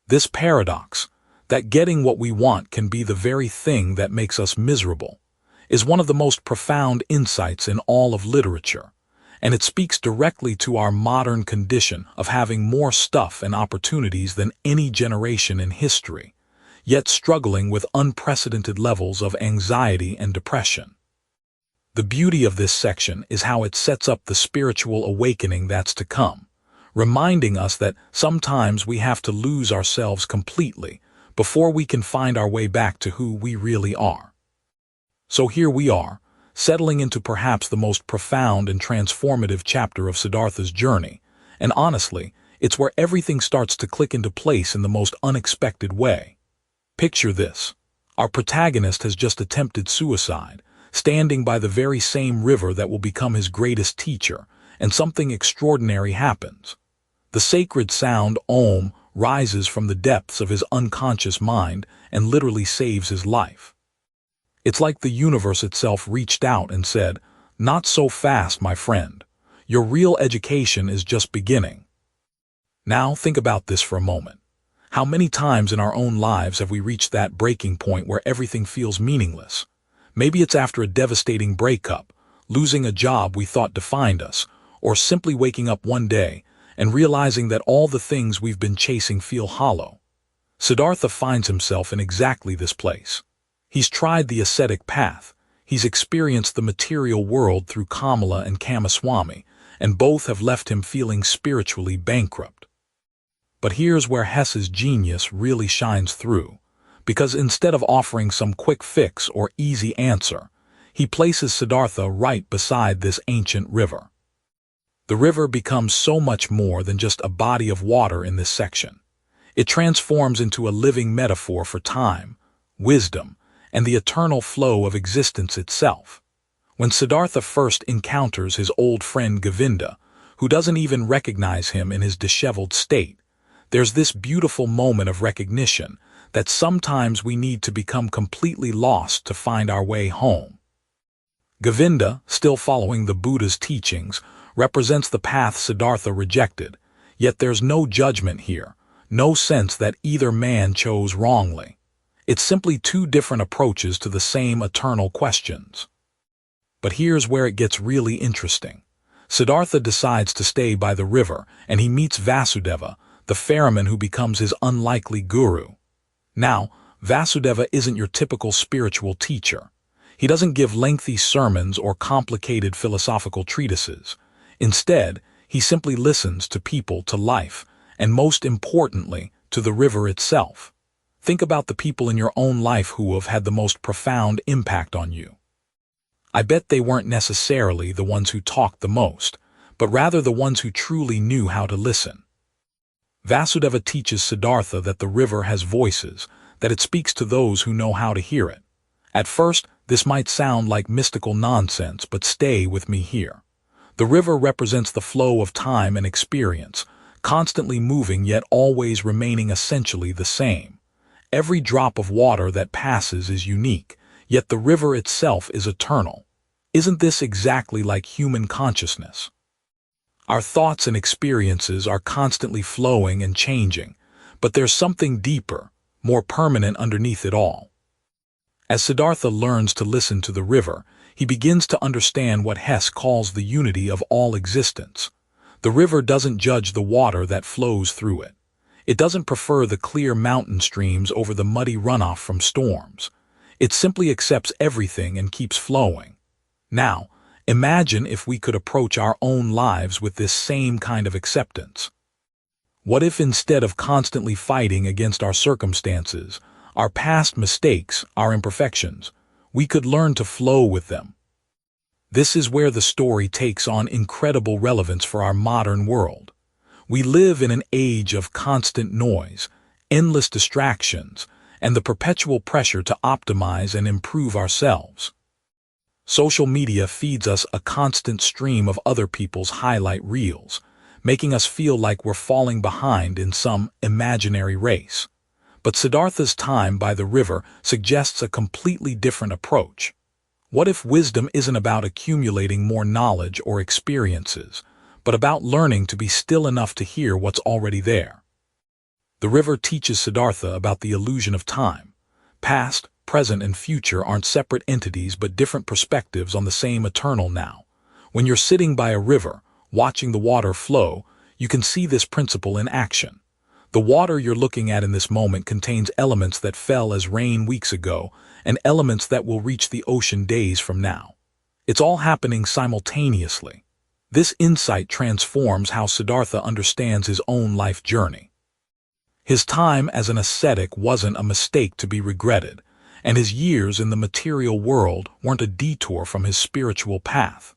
This paradox, that getting what we want can be the very thing that makes us miserable, is one of the most profound insights in all of literature, and it speaks directly to our modern condition of having more stuff and opportunities than any generation in history, yet struggling with unprecedented levels of anxiety and depression. The beauty of this section is how it sets up the spiritual awakening that's to come, reminding us that sometimes we have to lose ourselves completely before we can find our way back to who we really are. So here we are, settling into perhaps the most profound and transformative chapter of Siddhartha's journey, and honestly, It's where everything starts to click into place in the most unexpected way. Picture this. Our protagonist has just attempted suicide, standing by the very same river that will become his greatest teacher, and something extraordinary happens. The sacred sound, Om, rises from the depths of his unconscious mind and literally saves his life. It's like the universe itself reached out and said, "Not so fast, my friend. Your real education is just beginning." Now think about this for a moment. How many times in our own lives have we reached that breaking point where everything feels meaningless? Maybe it's after a devastating breakup, losing a job we thought defined us, or simply waking up one day and realizing that all the things we've been chasing feel hollow. Siddhartha finds himself in exactly this place. He's tried the ascetic path, he's experienced the material world through Kamala and Kamaswami, and both have left him feeling spiritually bankrupt. But here's where Hesse's genius really shines through, because instead of offering some quick fix or easy answer, he places Siddhartha right beside this ancient river. The river becomes so much more than just a body of water in this section. It transforms into a living metaphor for time, wisdom, and the eternal flow of existence itself. When Siddhartha first encounters his old friend Govinda, who doesn't even recognize him in his disheveled state, there's this beautiful moment of recognition that sometimes we need to become completely lost to find our way home. Govinda, still following the Buddha's teachings, represents the path Siddhartha rejected, yet there's no judgment here, no sense that either man chose wrongly. It's simply two different approaches to the same eternal questions. But here's where it gets really interesting. Siddhartha decides to stay by the river, and he meets Vasudeva, the ferryman who becomes his unlikely guru. Now, Vasudeva isn't your typical spiritual teacher. He doesn't give lengthy sermons or complicated philosophical treatises. Instead, he simply listens to people, to life, and most importantly, to the river itself. Think about the people in your own life who have had the most profound impact on you. I bet they weren't necessarily the ones who talked the most, but rather the ones who truly knew how to listen. Vasudeva teaches Siddhartha that the river has voices, that it speaks to those who know how to hear it. At first, this might sound like mystical nonsense, but stay with me here. The river represents the flow of time and experience, constantly moving yet always remaining essentially the same. Every drop of water that passes is unique, yet the river itself is eternal. Isn't this exactly like human consciousness? Our thoughts and experiences are constantly flowing and changing, but there's something deeper, more permanent underneath it all. As Siddhartha learns to listen to the river, he begins to understand what Hesse calls the unity of all existence. The river doesn't judge the water that flows through it. It doesn't prefer the clear mountain streams over the muddy runoff from storms. It simply accepts everything and keeps flowing. Now, imagine if we could approach our own lives with this same kind of acceptance. What if instead of constantly fighting against our circumstances, our past mistakes, our imperfections, we could learn to flow with them? This is where the story takes on incredible relevance for our modern world. We live in an age of constant noise, endless distractions, and the perpetual pressure to optimize and improve ourselves. Social media feeds us a constant stream of other people's highlight reels, making us feel like we're falling behind in some imaginary race. But Siddhartha's time by the river suggests a completely different approach. What if wisdom isn't about accumulating more knowledge or experiences, but about learning to be still enough to hear what's already there? The river teaches Siddhartha about the illusion of time. Past, present, and future aren't separate entities but different perspectives on the same eternal now. When you're sitting by a river, watching the water flow, you can see this principle in action. The water you're looking at in this moment contains elements that fell as rain weeks ago and elements that will reach the ocean days from now. It's all happening simultaneously. This insight transforms how Siddhartha understands his own life journey. His time as an ascetic wasn't a mistake to be regretted, and his years in the material world weren't a detour from his spiritual path.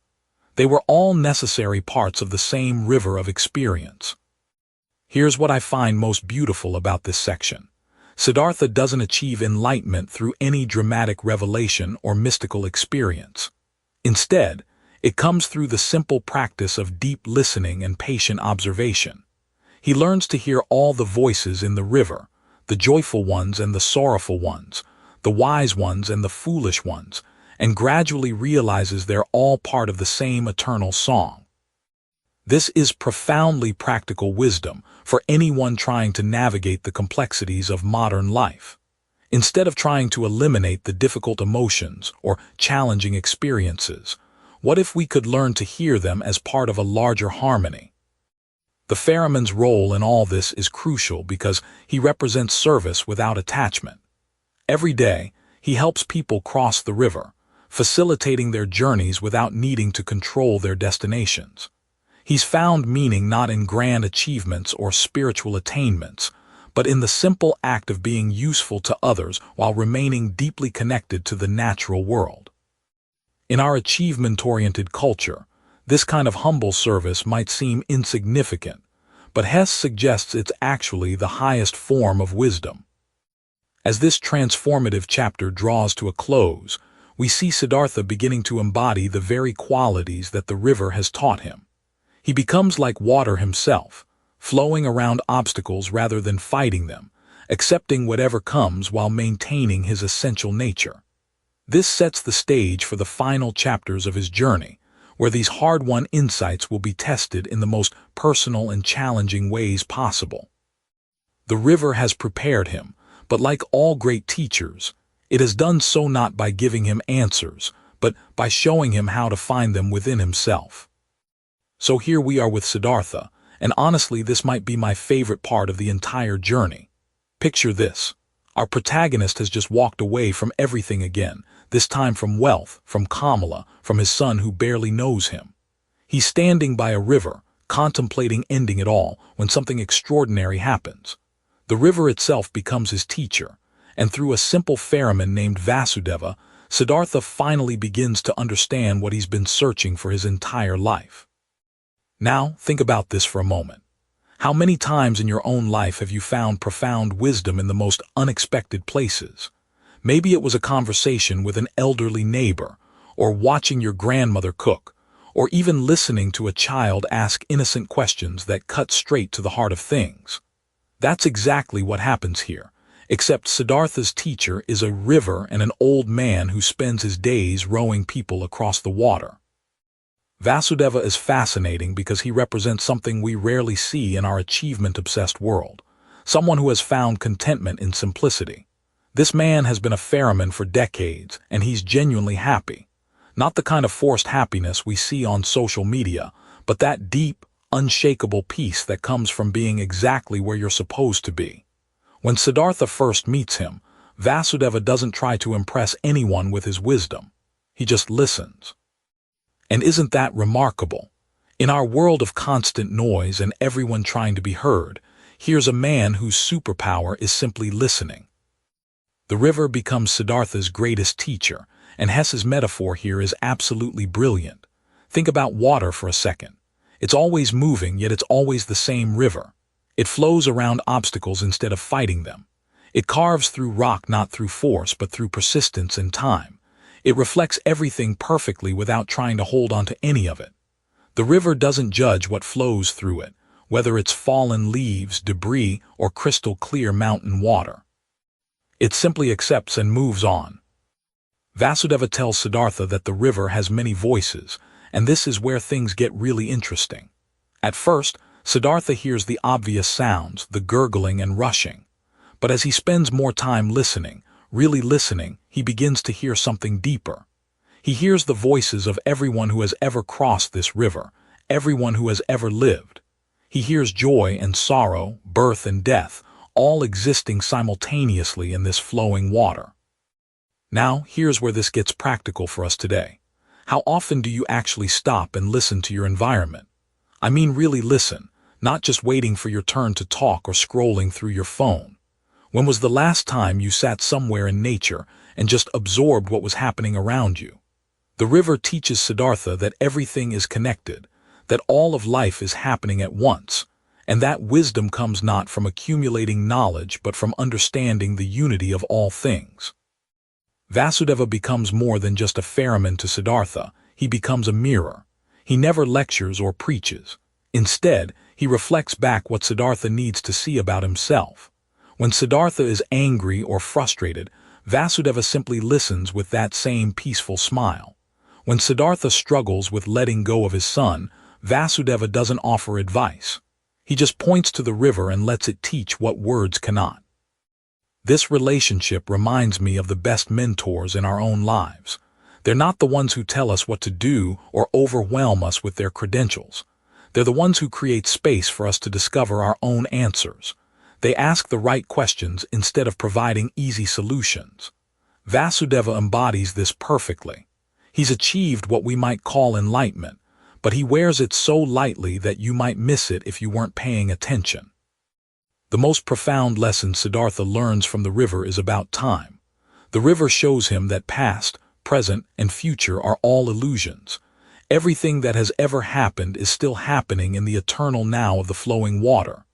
They were all necessary parts of the same river of experience. Here's what I find most beautiful about this section. Siddhartha doesn't achieve enlightenment through any dramatic revelation or mystical experience. Instead, it comes through the simple practice of deep listening and patient observation. He learns to hear all the voices in the river, the joyful ones and the sorrowful ones, the wise ones and the foolish ones, and gradually realizes they're all part of the same eternal song. This is profoundly practical wisdom for anyone trying to navigate the complexities of modern life. Instead of trying to eliminate the difficult emotions or challenging experiences, what if we could learn to hear them as part of a larger harmony? The ferryman's role in all this is crucial because he represents service without attachment. Every day, he helps people cross the river, facilitating their journeys without needing to control their destinations. He's found meaning not in grand achievements or spiritual attainments, but in the simple act of being useful to others while remaining deeply connected to the natural world. In our achievement-oriented culture, this kind of humble service might seem insignificant, but Hesse suggests it's actually the highest form of wisdom. As this transformative chapter draws to a close, we see Siddhartha beginning to embody the very qualities that the river has taught him. He becomes like water himself, flowing around obstacles rather than fighting them, accepting whatever comes while maintaining his essential nature. This sets the stage for the final chapters of his journey, where these hard-won insights will be tested in the most personal and challenging ways possible. The river has prepared him, but like all great teachers, it has done so not by giving him answers, but by showing him how to find them within himself. So here we are with Siddhartha, and honestly this might be my favorite part of the entire journey. Picture this. Our protagonist has just walked away from everything again, this time from wealth, from Kamala, from his son who barely knows him. He's standing by a river, contemplating ending it all, when something extraordinary happens. The river itself becomes his teacher, and through a simple ferryman named Vasudeva, Siddhartha finally begins to understand what he's been searching for his entire life. Now, think about this for a moment. How many times in your own life have you found profound wisdom in the most unexpected places? Maybe it was a conversation with an elderly neighbor, or watching your grandmother cook, or even listening to a child ask innocent questions that cut straight to the heart of things. That's exactly what happens here, except Siddhartha's teacher is a river and an old man who spends his days rowing people across the water. Vasudeva is fascinating because he represents something we rarely see in our achievement-obsessed world, someone who has found contentment in simplicity. This man has been a ferryman for decades, and he's genuinely happy. Not the kind of forced happiness we see on social media, but that deep, unshakable peace that comes from being exactly where you're supposed to be. When Siddhartha first meets him, Vasudeva doesn't try to impress anyone with his wisdom. He just listens. And isn't that remarkable? In our world of constant noise and everyone trying to be heard, here's a man whose superpower is simply listening. The river becomes Siddhartha's greatest teacher, and Hesse's metaphor here is absolutely brilliant. Think about water for a second. It's always moving, yet it's always the same river. It flows around obstacles instead of fighting them. It carves through rock not through force, but through persistence and time. It reflects everything perfectly without trying to hold on to any of it. The river doesn't judge what flows through it, whether it's fallen leaves, debris, or crystal clear mountain water. It simply accepts and moves on. Vasudeva tells Siddhartha that the river has many voices, and this is where things get really interesting. At first, Siddhartha hears the obvious sounds, the gurgling and rushing. But as he spends more time listening, really listening, he begins to hear something deeper. He hears the voices of everyone who has ever crossed this river, everyone who has ever lived. He hears joy and sorrow, birth and death, all existing simultaneously in this flowing water. Now, here's where this gets practical for us today. How often do you actually stop and listen to your environment? I mean really listen, not just waiting for your turn to talk or scrolling through your phone. When was the last time you sat somewhere in nature and just absorbed what was happening around you? The river teaches Siddhartha that everything is connected, that all of life is happening at once, And that wisdom comes not from accumulating knowledge but from understanding the unity of all things. Vasudeva becomes more than just a ferryman to Siddhartha. He becomes a mirror. He never lectures or preaches. Instead, he reflects back what Siddhartha needs to see about himself. When Siddhartha is angry or frustrated, Vasudeva simply listens with that same peaceful smile. When Siddhartha struggles with letting go of his son, Vasudeva doesn't offer advice. He just points to the river and lets it teach what words cannot. This relationship reminds me of the best mentors in our own lives. They're not the ones who tell us what to do or overwhelm us with their credentials. They're the ones who create space for us to discover our own answers. They ask the right questions instead of providing easy solutions. Vasudeva embodies this perfectly. He's achieved what we might call enlightenment, but he wears it so lightly that you might miss it if you weren't paying attention. The most profound lesson Siddhartha learns from the river is about time. The river shows him that past, present, and future are all illusions. Everything that has ever happened is still happening in the eternal now of the flowing water.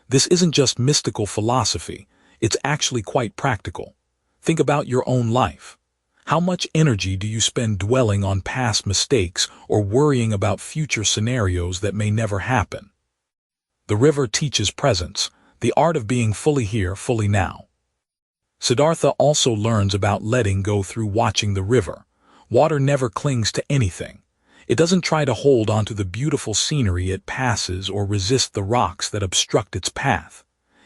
This isn't just mystical philosophy, it's actually quite practical. Think about your own life. How much energy do you spend dwelling on past mistakes or worrying about future scenarios that may never happen? The river teaches presence, the art of being fully here, fully now. Siddhartha also learns about letting go through watching the river. Water never clings to anything. It doesn't try to hold onto the beautiful scenery it passes or resist the rocks that obstruct its path.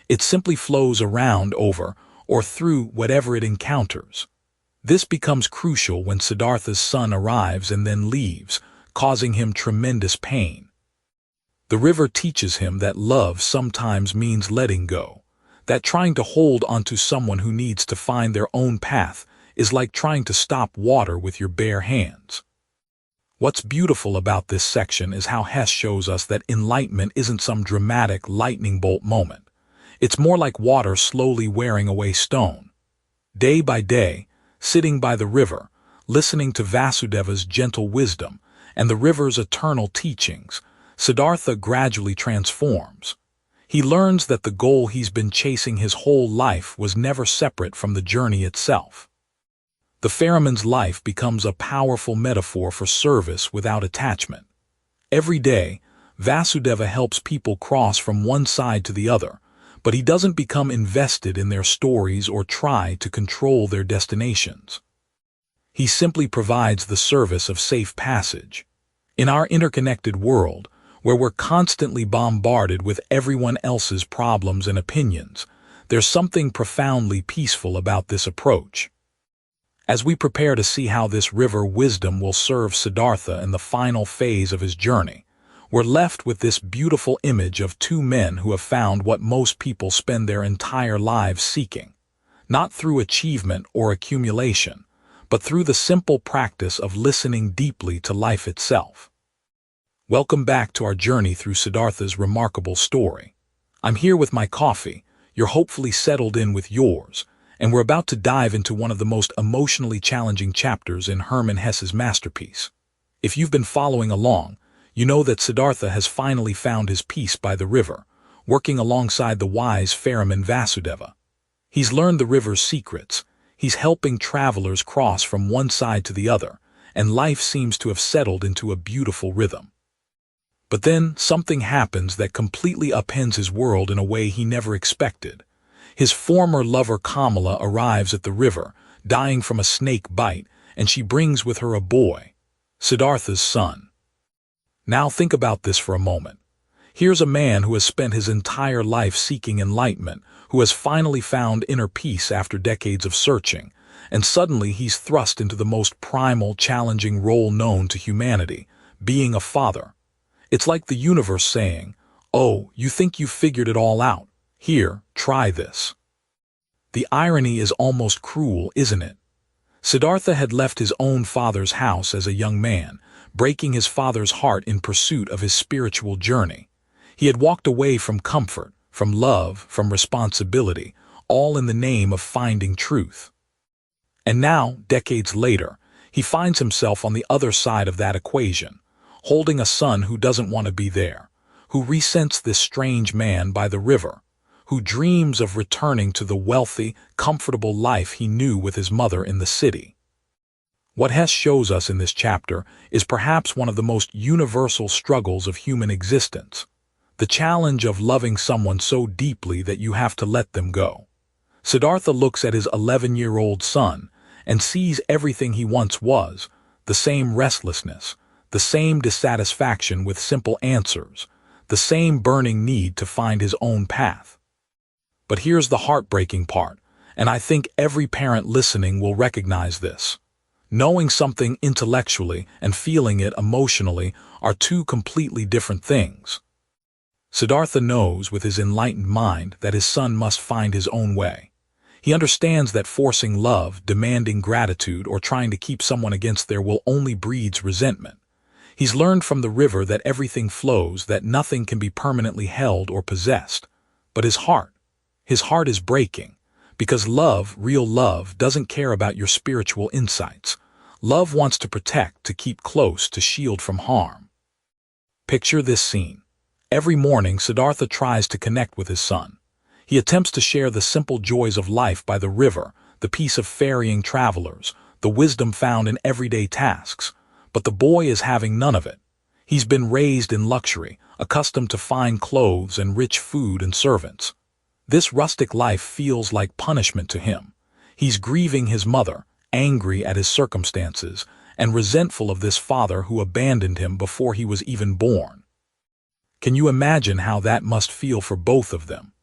It simply flows around, over, or through whatever it encounters. This becomes crucial when Siddhartha's son arrives and then leaves, causing him tremendous pain. The river teaches him that love sometimes means letting go, that trying to hold onto someone who needs to find their own path is like trying to stop water with your bare hands. What's beautiful about this section is how Hesse shows us that enlightenment isn't some dramatic lightning bolt moment. It's more like water slowly wearing away stone. Day by day, sitting by the river, listening to Vasudeva's gentle wisdom and the river's eternal teachings, Siddhartha gradually transforms. He learns that the goal he's been chasing his whole life was never separate from the journey itself. The ferryman's life becomes a powerful metaphor for service without attachment. Every day, Vasudeva helps people cross from one side to the other, but he doesn't become invested in their stories or try to control their destinations. He simply provides the service of safe passage. In our interconnected world, where we're constantly bombarded with everyone else's problems and opinions, there's something profoundly peaceful about this approach. As we prepare to see how this river wisdom will serve Siddhartha in the final phase of his journey, we're left with this beautiful image of two men who have found what most people spend their entire lives seeking, not through achievement or accumulation, but through the simple practice of listening deeply to life itself. Welcome back to our journey through Siddhartha's remarkable story. I'm here with my coffee, you're hopefully settled in with yours, and we're about to dive into one of the most emotionally challenging chapters in Hermann Hesse's masterpiece. If you've been following along, you know that Siddhartha has finally found his peace by the river, working alongside the wise ferryman Vasudeva. He's learned the river's secrets, he's helping travelers cross from one side to the other, and life seems to have settled into a beautiful rhythm. But then something happens that completely upends his world in a way he never expected. His former lover Kamala arrives at the river, dying from a snake bite, and she brings with her a boy, Siddhartha's son. Now think about this for a moment. Here's a man who has spent his entire life seeking enlightenment, who has finally found inner peace after decades of searching, and suddenly he's thrust into the most primal, challenging role known to humanity, being a father. It's like the universe saying, "Oh, you think you've figured it all out? Here, try this." The irony is almost cruel, isn't it? Siddhartha had left his own father's house as a young man, breaking his father's heart in pursuit of his spiritual journey. He had walked away from comfort, from love, from responsibility, all in the name of finding truth. And now, decades later, he finds himself on the other side of that equation, holding a son who doesn't want to be there, who resents this strange man by the river, who dreams of returning to the wealthy, comfortable life he knew with his mother in the city. What Hesse shows us in this chapter is perhaps one of the most universal struggles of human existence, the challenge of loving someone so deeply that you have to let them go. Siddhartha looks at his 11-year-old son and sees everything he once was, the same restlessness, the same dissatisfaction with simple answers, the same burning need to find his own path. But here's the heartbreaking part, and I think every parent listening will recognize this. Knowing something intellectually and feeling it emotionally are two completely different things. Siddhartha knows with his enlightened mind that his son must find his own way. He understands that forcing love, demanding gratitude, or trying to keep someone against their will only breeds resentment. He's learned from the river that everything flows, that nothing can be permanently held or possessed. But his heart is breaking, because love, real love, doesn't care about your spiritual insights. Love wants to protect, to keep close, to shield from harm. Picture this scene. Every morning, Siddhartha tries to connect with his son. He attempts to share the simple joys of life by the river, the peace of ferrying travelers, the wisdom found in everyday tasks. But the boy is having none of it. He's been raised in luxury, accustomed to fine clothes and rich food and servants. This rustic life feels like punishment to him. He's grieving his mother, angry at his circumstances, and resentful of this father who abandoned him before he was even born. Can you imagine how that must feel for both of them?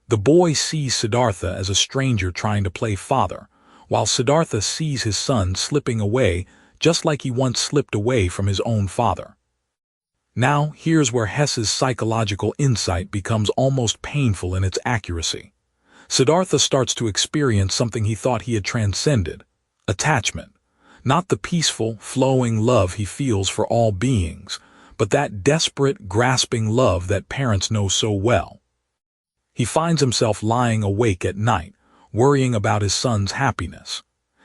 The boy sees Siddhartha as a stranger trying to play father, while Siddhartha sees his son slipping away just like he once slipped away from his own father. Now, here's where Hesse's psychological insight becomes almost painful in its accuracy. Siddhartha starts to experience something he thought he had transcended: attachment. Not the peaceful, flowing love he feels for all beings, but that desperate, grasping love that parents know so well. He finds himself lying awake at night, worrying about his son's happiness.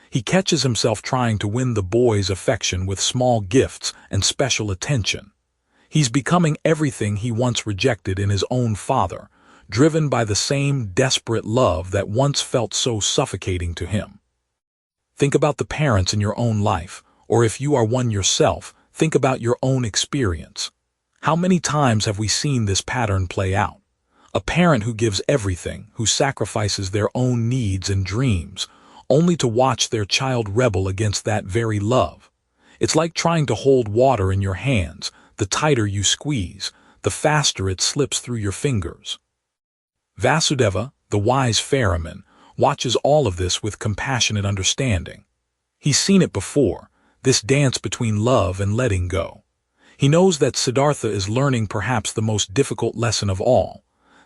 He catches himself trying to win the boy's affection with small gifts and special attention. He's becoming everything he once rejected in his own father, driven by the same desperate love that once felt so suffocating to him. Think about the parents in your own life, or if you are one yourself, think about your own experience. How many times have we seen this pattern play out? A parent who gives everything, who sacrifices their own needs and dreams, only to watch their child rebel against that very love. It's like trying to hold water in your hands. The tighter you squeeze, the faster it slips through your fingers. Vasudeva, the wise ferryman, watches all of this with compassionate understanding. He's seen it before, this dance between love and letting go. He knows that Siddhartha is learning perhaps the most difficult lesson of all,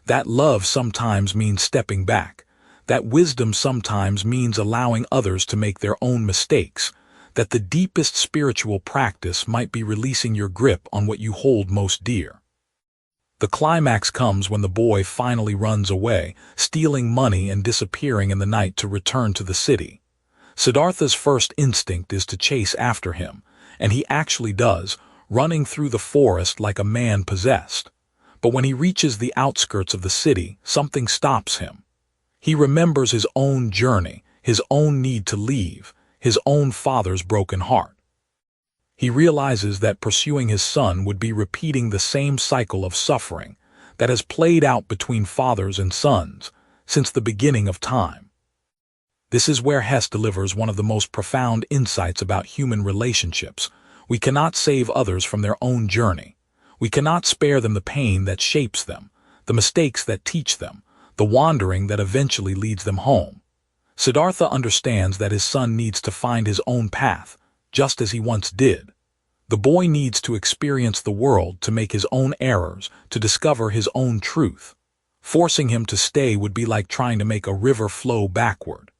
that love sometimes means stepping back, that wisdom sometimes means allowing others to make their own mistakes, that the deepest spiritual practice might be releasing your grip on what you hold most dear. The climax comes when the boy finally runs away, stealing money and disappearing in the night to return to the city. Siddhartha's first instinct is to chase after him, and he actually does, running through the forest like a man possessed. But when he reaches the outskirts of the city, something stops him. He remembers his own journey, his own need to leave, his own father's broken heart. He realizes that pursuing his son would be repeating the same cycle of suffering that has played out between fathers and sons since the beginning of time. This is where Hesse delivers one of the most profound insights about human relationships. We cannot save others from their own journey. We cannot spare them the pain that shapes them, the mistakes that teach them, the wandering that eventually leads them home. Siddhartha understands that his son needs to find his own path, just as he once did. The boy needs to experience the world, to make his own errors, to discover his own truth. Forcing him to stay would be like trying to make a river flow backward.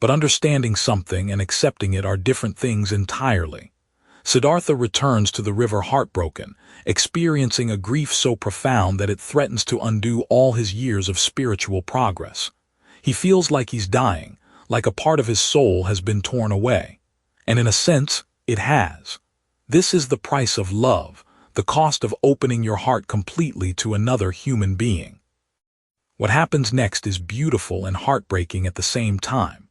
But understanding something and accepting it are different things entirely. Siddhartha returns to the river heartbroken, experiencing a grief so profound that it threatens to undo all his years of spiritual progress. He feels like he's dying, like a part of his soul has been torn away. And in a sense, it has. This is the price of love, the cost of opening your heart completely to another human being. What happens next is beautiful and heartbreaking at the same time.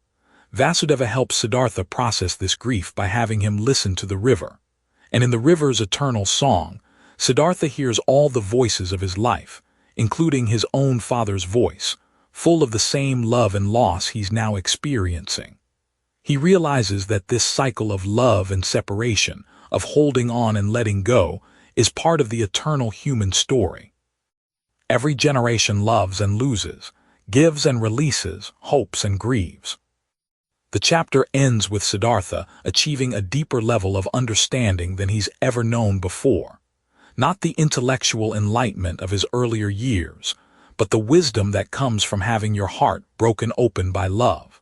Vasudeva helps Siddhartha process this grief by having him listen to the river. And in the river's eternal song, Siddhartha hears all the voices of his life, including his own father's voice, full of the same love and loss he's now experiencing. He realizes that this cycle of love and separation, of holding on and letting go, is part of the eternal human story. Every generation loves and loses, gives and releases, hopes and grieves. The chapter ends with Siddhartha achieving a deeper level of understanding than he's ever known before. Not the intellectual enlightenment of his earlier years, but the wisdom that comes from having your heart broken open by love.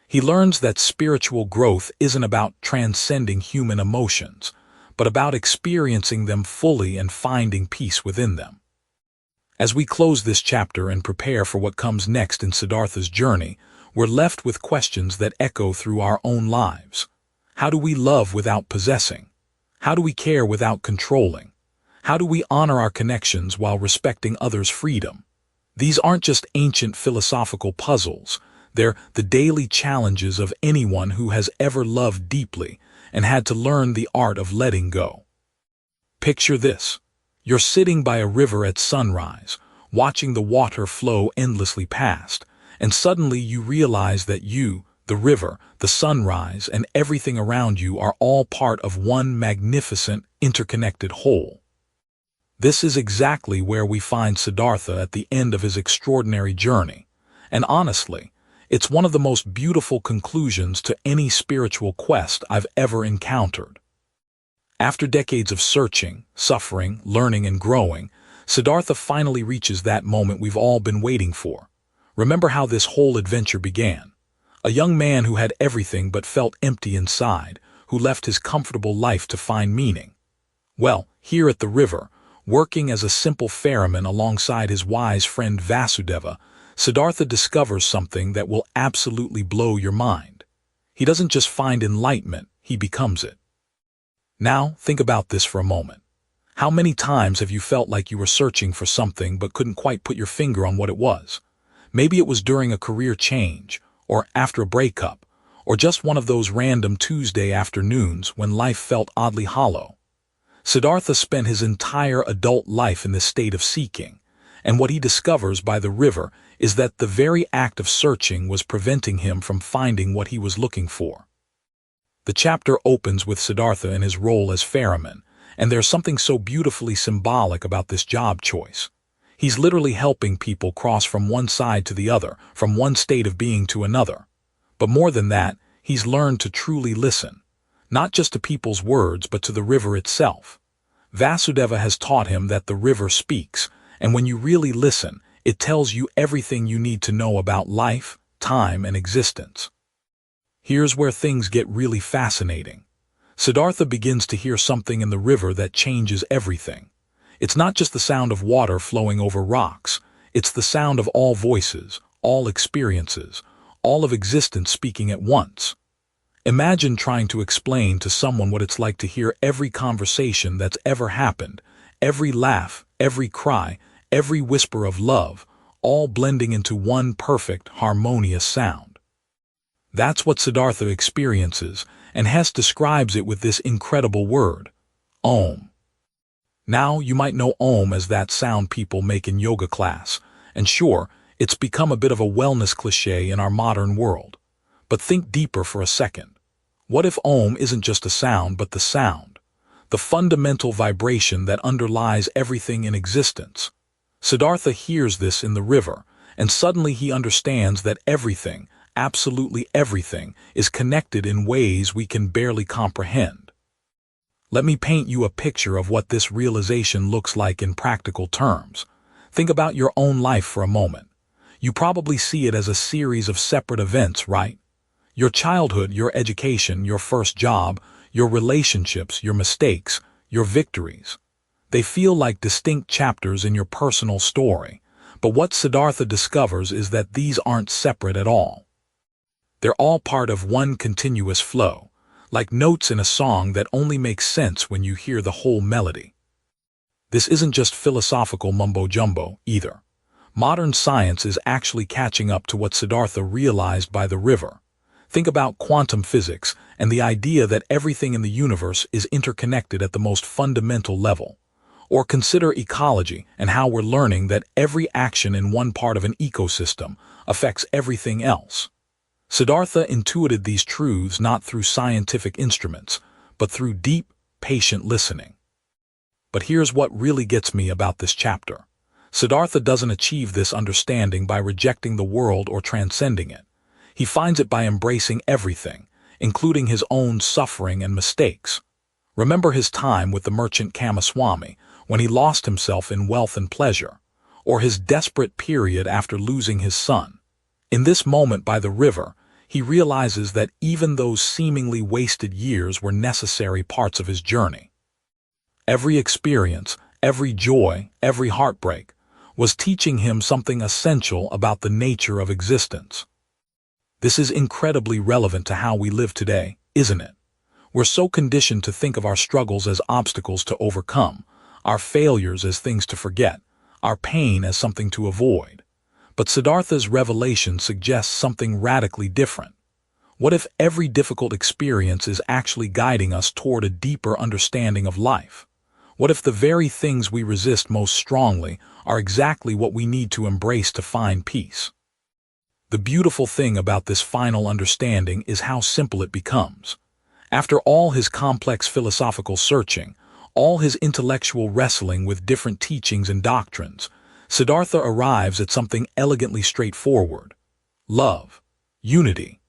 He learns that spiritual growth isn't about transcending human emotions, but about experiencing them fully and finding peace within them. As we close this chapter and prepare for what comes next in Siddhartha's journey, we're left with questions that echo through our own lives. How do we love without possessing? How do we care without controlling? How do we honor our connections while respecting others' freedom? These aren't just ancient philosophical puzzles. They're the daily challenges of anyone who has ever loved deeply and had to learn the art of letting go. Picture this. You're sitting by a river at sunrise, watching the water flow endlessly past, and suddenly you realize that you, the river, the sunrise, and everything around you are all part of one magnificent, interconnected whole. This is exactly where we find Siddhartha at the end of his extraordinary journey, and honestly, it's one of the most beautiful conclusions to any spiritual quest I've ever encountered. After decades of searching, suffering, learning, and growing, Siddhartha finally reaches that moment we've all been waiting for. Remember how this whole adventure began. A young man who had everything but felt empty inside, who left his comfortable life to find meaning. Well, here at the river, working as a simple ferryman alongside his wise friend Vasudeva, Siddhartha discovers something that will absolutely blow your mind. He doesn't just find enlightenment, he becomes it. Now, think about this for a moment. How many times have you felt like you were searching for something but couldn't quite put your finger on what it was? Maybe it was during a career change, or after a breakup, or just one of those random Tuesday afternoons when life felt oddly hollow. Siddhartha spent his entire adult life in this state of seeking, and what he discovers by the river is that the very act of searching was preventing him from finding what he was looking for. The chapter opens with Siddhartha in his role as ferryman, and there's something so beautifully symbolic about this job choice. He's literally helping people cross from one side to the other, from one state of being to another. But more than that, he's learned to truly listen, not just to people's words but to the river itself. Vasudeva has taught him that the river speaks, and when you really listen, it tells you everything you need to know about life, time, and existence. Here's where things get really fascinating. Siddhartha begins to hear something in the river that changes everything. It's not just the sound of water flowing over rocks, it's the sound of all voices, all experiences, all of existence speaking at once. Imagine trying to explain to someone what it's like to hear every conversation that's ever happened, every laugh, every cry, every whisper of love, all blending into one perfect, harmonious sound. That's what Siddhartha experiences, and Hesse describes it with this incredible word, Om. Now, you might know Om as that sound people make in yoga class, and sure, it's become a bit of a wellness cliché in our modern world. But think deeper for a second. What if Om isn't just a sound but the sound, the fundamental vibration that underlies everything in existence? Siddhartha hears this in the river, and suddenly he understands that everything, absolutely everything, is connected in ways we can barely comprehend. Let me paint you a picture of what this realization looks like in practical terms. Think about your own life for a moment. You probably see it as a series of separate events, right? Your childhood, your education, your first job, your relationships, your mistakes, your victories. They feel like distinct chapters in your personal story, but what Siddhartha discovers is that these aren't separate at all. They're all part of one continuous flow, like notes in a song that only makes sense when you hear the whole melody. This isn't just philosophical mumbo-jumbo, either. Modern science is actually catching up to what Siddhartha realized by the river. Think about quantum physics and the idea that everything in the universe is interconnected at the most fundamental level. Or consider ecology and how we're learning that every action in one part of an ecosystem affects everything else. Siddhartha intuited these truths not through scientific instruments, but through deep, patient listening. But here's what really gets me about this chapter. Siddhartha doesn't achieve this understanding by rejecting the world or transcending it. He finds it by embracing everything, including his own suffering and mistakes. Remember his time with the merchant Kamaswami, when he lost himself in wealth and pleasure, or his desperate period after losing his son. In this moment by the river, he realizes that even those seemingly wasted years were necessary parts of his journey. Every experience, every joy, every heartbreak, was teaching him something essential about the nature of existence. This is incredibly relevant to how we live today, isn't it? We're so conditioned to think of our struggles as obstacles to overcome, our failures as things to forget, our pain as something to avoid. But Siddhartha's revelation suggests something radically different. What if every difficult experience is actually guiding us toward a deeper understanding of life? What if the very things we resist most strongly are exactly what we need to embrace to find peace? The beautiful thing about this final understanding is how simple it becomes. After all his complex philosophical searching, all his intellectual wrestling with different teachings and doctrines, Siddhartha arrives at something elegantly straightforward. Love, unity,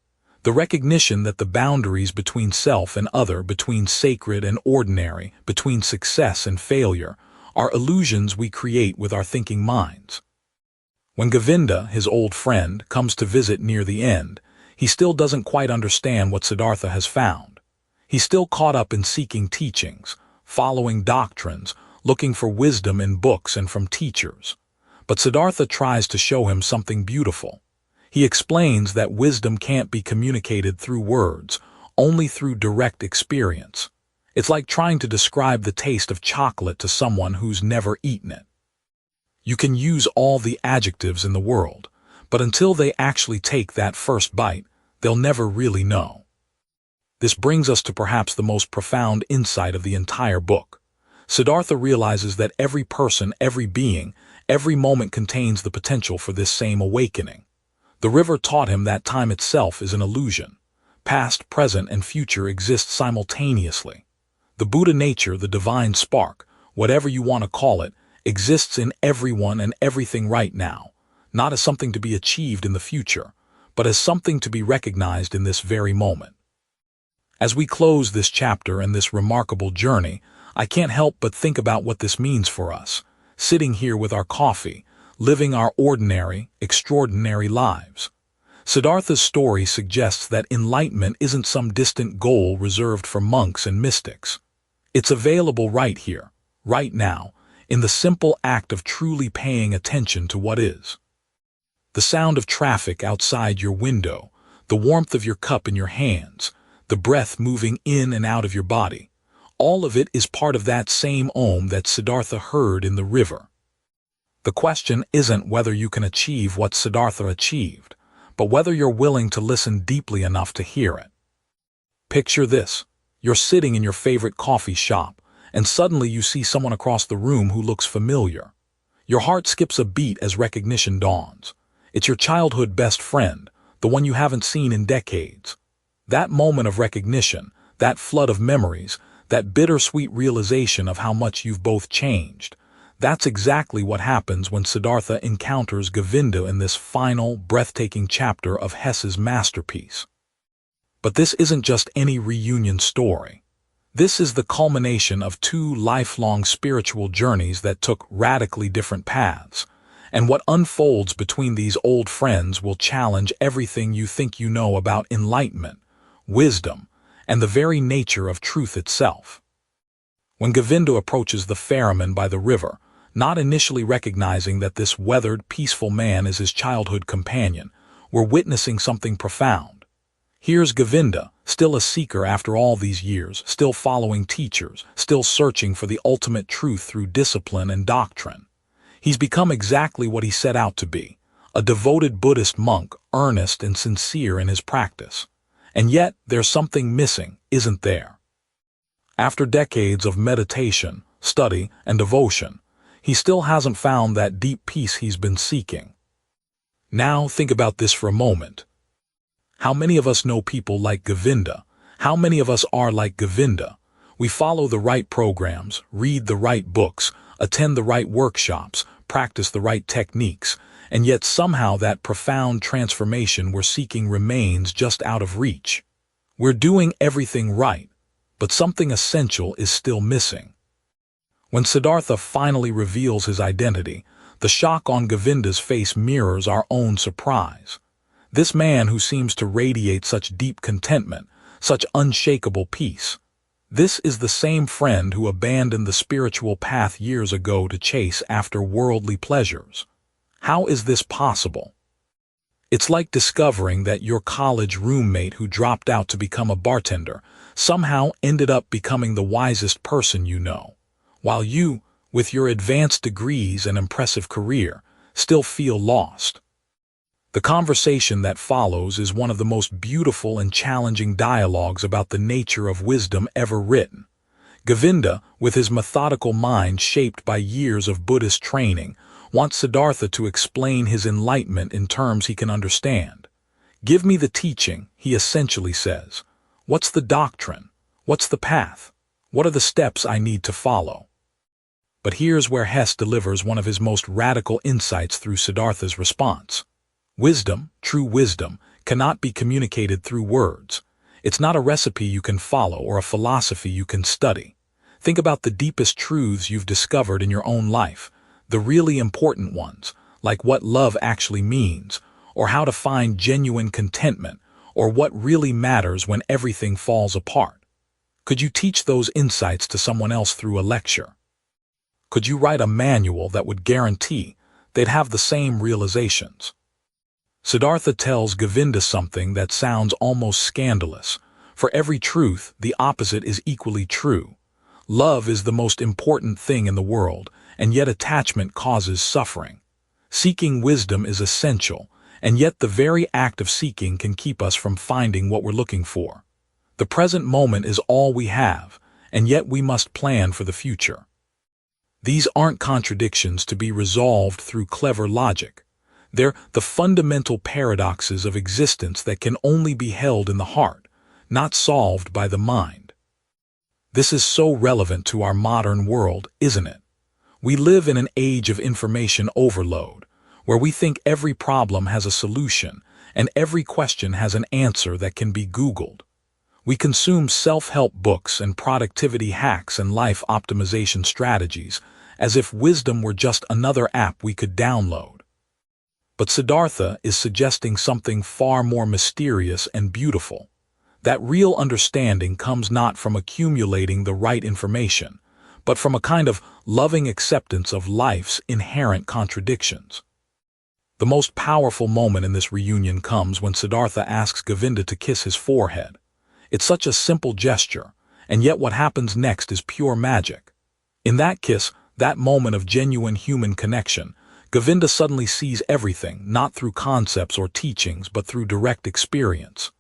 the recognition that the boundaries between self and other, between sacred and ordinary, between success and failure, are illusions we create with our thinking minds. When Govinda, his old friend, comes to visit near the end, he still doesn't quite understand what Siddhartha has found. He's still caught up in seeking teachings, following doctrines, looking for wisdom in books and from teachers. But Siddhartha tries to show him something beautiful. He explains that wisdom can't be communicated through words, only through direct experience. It's like trying to describe the taste of chocolate to someone who's never eaten it. You can use all the adjectives in the world, but until they actually take that first bite, they'll never really know. This brings us to perhaps the most profound insight of the entire book. Siddhartha realizes that every person, every being, every moment contains the potential for this same awakening. The river taught him that time itself is an illusion. Past, present, and future exist simultaneously. The Buddha nature, the divine spark, whatever you want to call it, exists in everyone and everything right now, not as something to be achieved in the future, but as something to be recognized in this very moment. As we close this chapter and this remarkable journey, I can't help but think about what this means for us, sitting here with our coffee, living our ordinary, extraordinary lives. Siddhartha's story suggests that enlightenment isn't some distant goal reserved for monks and mystics. It's available right here, right now, in the simple act of truly paying attention to what is. The sound of traffic outside your window, the warmth of your cup in your hands, the breath moving in and out of your body, all of it is part of that same Om that Siddhartha heard in the river. The question isn't whether you can achieve what Siddhartha achieved, but whether you're willing to listen deeply enough to hear it. Picture this. You're sitting in your favorite coffee shop, and suddenly you see someone across the room who looks familiar. Your heart skips a beat as recognition dawns. It's your childhood best friend, the one you haven't seen in decades. That moment of recognition, that flood of memories, that bittersweet realization of how much you've both changed, that's exactly what happens when Siddhartha encounters Govinda in this final, breathtaking chapter of Hesse's masterpiece. But this isn't just any reunion story. This is the culmination of two lifelong spiritual journeys that took radically different paths, and what unfolds between these old friends will challenge everything you think you know about enlightenment, wisdom, and the very nature of truth itself. When Govinda approaches the Ferryman by the river, not initially recognizing that this weathered, peaceful man is his childhood companion, we're witnessing something profound. Here's Govinda, still a seeker after all these years, still following teachers, still searching for the ultimate truth through discipline and doctrine. He's become exactly what he set out to be, a devoted Buddhist monk, earnest and sincere in his practice. And yet, there's something missing, isn't there? After decades of meditation, study, and devotion, he still hasn't found that deep peace he's been seeking. Now think about this for a moment. How many of us know people like Govinda? How many of us are like Govinda? We follow the right programs, read the right books, attend the right workshops, practice the right techniques, and yet somehow that profound transformation we're seeking remains just out of reach. We're doing everything right, but something essential is still missing. When Siddhartha finally reveals his identity, the shock on Govinda's face mirrors our own surprise. This man who seems to radiate such deep contentment, such unshakable peace. This is the same friend who abandoned the spiritual path years ago to chase after worldly pleasures. How is this possible? It's like discovering that your college roommate who dropped out to become a bartender somehow ended up becoming the wisest person you know, while you, with your advanced degrees and impressive career, still feel lost. The conversation that follows is one of the most beautiful and challenging dialogues about the nature of wisdom ever written. Govinda, with his methodical mind shaped by years of Buddhist training, wants Siddhartha to explain his enlightenment in terms he can understand. Give me the teaching, he essentially says. What's the doctrine? What's the path? What are the steps I need to follow? But here's where Hesse delivers one of his most radical insights through Siddhartha's response. Wisdom, true wisdom, cannot be communicated through words. It's not a recipe you can follow or a philosophy you can study. Think about the deepest truths you've discovered in your own life, the really important ones, like what love actually means, or how to find genuine contentment, or what really matters when everything falls apart. Could you teach those insights to someone else through a lecture? Could you write a manual that would guarantee they'd have the same realizations? Siddhartha tells Govinda something that sounds almost scandalous. For every truth, the opposite is equally true. Love is the most important thing in the world, and yet attachment causes suffering. Seeking wisdom is essential, and yet the very act of seeking can keep us from finding what we're looking for. The present moment is all we have, and yet we must plan for the future. These aren't contradictions to be resolved through clever logic. They're the fundamental paradoxes of existence that can only be held in the heart, not solved by the mind. This is so relevant to our modern world, isn't it? We live in an age of information overload, where we think every problem has a solution and every question has an answer that can be Googled. We consume self-help books and productivity hacks and life optimization strategies as if wisdom were just another app we could download. But Siddhartha is suggesting something far more mysterious and beautiful. That real understanding comes not from accumulating the right information, but from a kind of loving acceptance of life's inherent contradictions. The most powerful moment in this reunion comes when Siddhartha asks Govinda to kiss his forehead. It's such a simple gesture, and yet what happens next is pure magic. In that kiss, that moment of genuine human connection, Govinda suddenly sees everything, not through concepts or teachings, but through direct experience.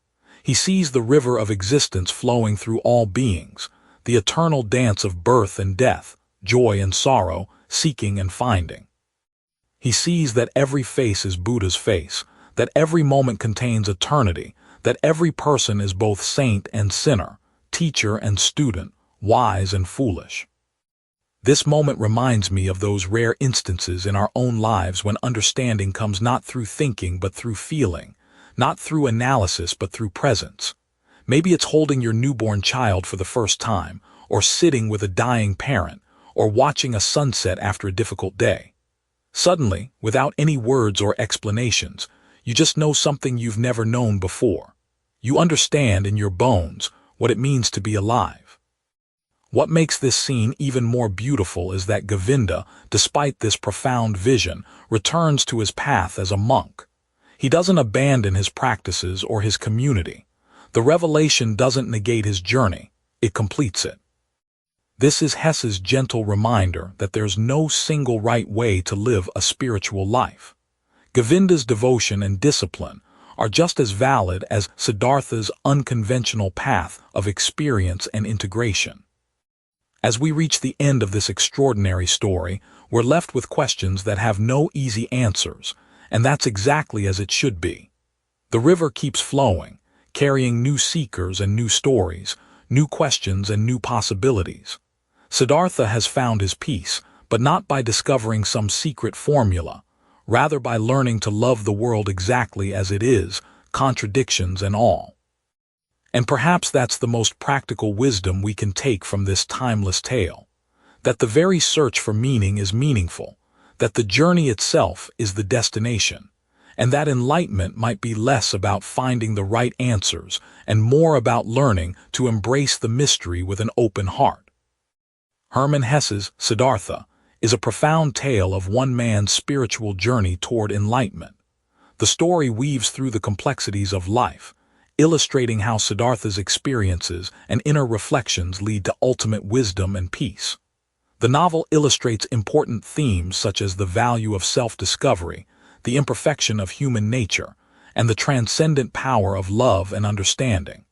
He sees the river of existence flowing through all beings, the eternal dance of birth and death, joy and sorrow, seeking and finding. He sees that every face is Buddha's face, that every moment contains eternity, that every person is both saint and sinner, teacher and student, wise and foolish. This moment reminds me of those rare instances in our own lives when understanding comes not through thinking but through feeling, not through analysis but through presence. Maybe it's holding your newborn child for the first time, or sitting with a dying parent, or watching a sunset after a difficult day. Suddenly, without any words or explanations, you just know something you've never known before. You understand in your bones what it means to be alive. What makes this scene even more beautiful is that Govinda, despite this profound vision, returns to his path as a monk. He doesn't abandon his practices or his community. The revelation doesn't negate his journey, it completes it. This is Hesse's gentle reminder that there's no single right way to live a spiritual life. Govinda's devotion and discipline are just as valid as Siddhartha's unconventional path of experience and integration. As we reach the end of this extraordinary story, we're left with questions that have no easy answers, and that's exactly as it should be. The river keeps flowing, carrying new seekers and new stories, new questions and new possibilities. Siddhartha has found his peace, but not by discovering some secret formula, rather by learning to love the world exactly as it is, contradictions and all. And perhaps that's the most practical wisdom we can take from this timeless tale, that the very search for meaning is meaningful, that the journey itself is the destination, and that enlightenment might be less about finding the right answers and more about learning to embrace the mystery with an open heart. Hermann Hesse's Siddhartha is a profound tale of one man's spiritual journey toward enlightenment. The story weaves through the complexities of life, illustrating how Siddhartha's experiences and inner reflections lead to ultimate wisdom and peace. The novel illustrates important themes such as the value of self-discovery, the imperfection of human nature, and the transcendent power of love and understanding.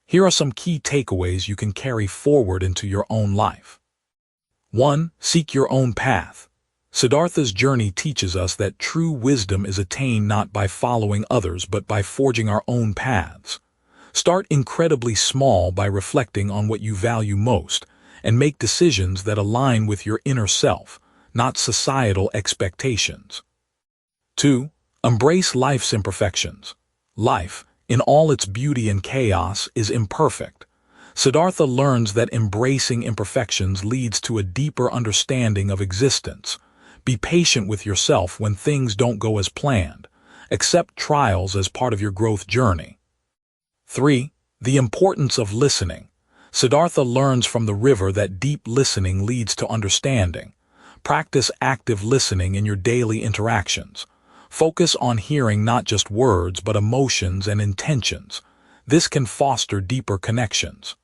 Here are some key takeaways you can carry forward into your own life. 1. Seek your own path. Siddhartha's journey teaches us that true wisdom is attained not by following others but by forging our own paths. Start incredibly small by reflecting on what you value most, and make decisions that align with your inner self, not societal expectations. 2. Embrace life's imperfections. Life, in all its beauty and chaos, is imperfect. Siddhartha learns that embracing imperfections leads to a deeper understanding of existence. Be patient with yourself when things don't go as planned. Accept trials as part of your growth journey. 3. The importance of listening. Siddhartha learns from the river that deep listening leads to understanding. Practice active listening in your daily interactions. Focus on hearing not just words but emotions and intentions. This can foster deeper connections.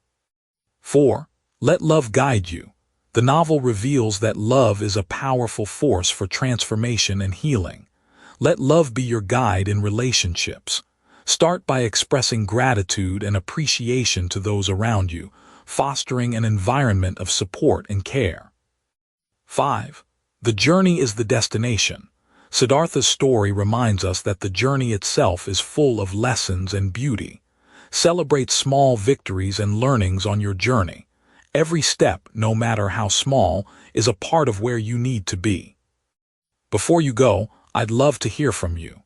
4. Let love guide you. The novel reveals that love is a powerful force for transformation and healing. Let love be your guide in relationships. Start by expressing gratitude and appreciation to those around you, fostering an environment of support and care. 5. The journey is the destination. Siddhartha's story reminds us that the journey itself is full of lessons and beauty. Celebrate small victories and learnings on your journey. Every step, no matter how small, is a part of where you need to be. Before you go, I'd love to hear from you.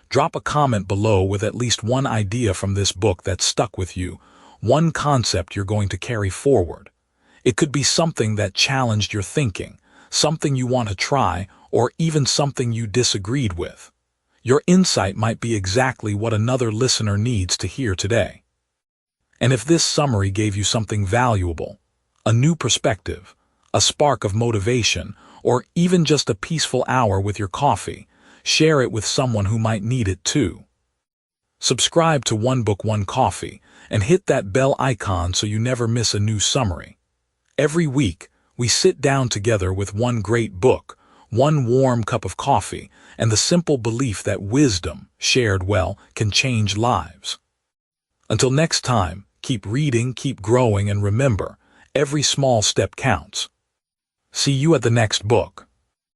Drop a comment below with at least one idea from this book that stuck with you, one concept you're going to carry forward. It could be something that challenged your thinking, something you want to try, or even something you disagreed with. Your insight might be exactly what another listener needs to hear today. And if this summary gave you something valuable, a new perspective, a spark of motivation, or even just a peaceful hour with your coffee, share it with someone who might need it too. Subscribe to One Book, One Coffee, and hit that bell icon so you never miss a new summary. Every week, we sit down together with one great book, one warm cup of coffee, and the simple belief that wisdom, shared well, can change lives. Until next time, keep reading, keep growing, and remember, every small step counts. See you at the next book.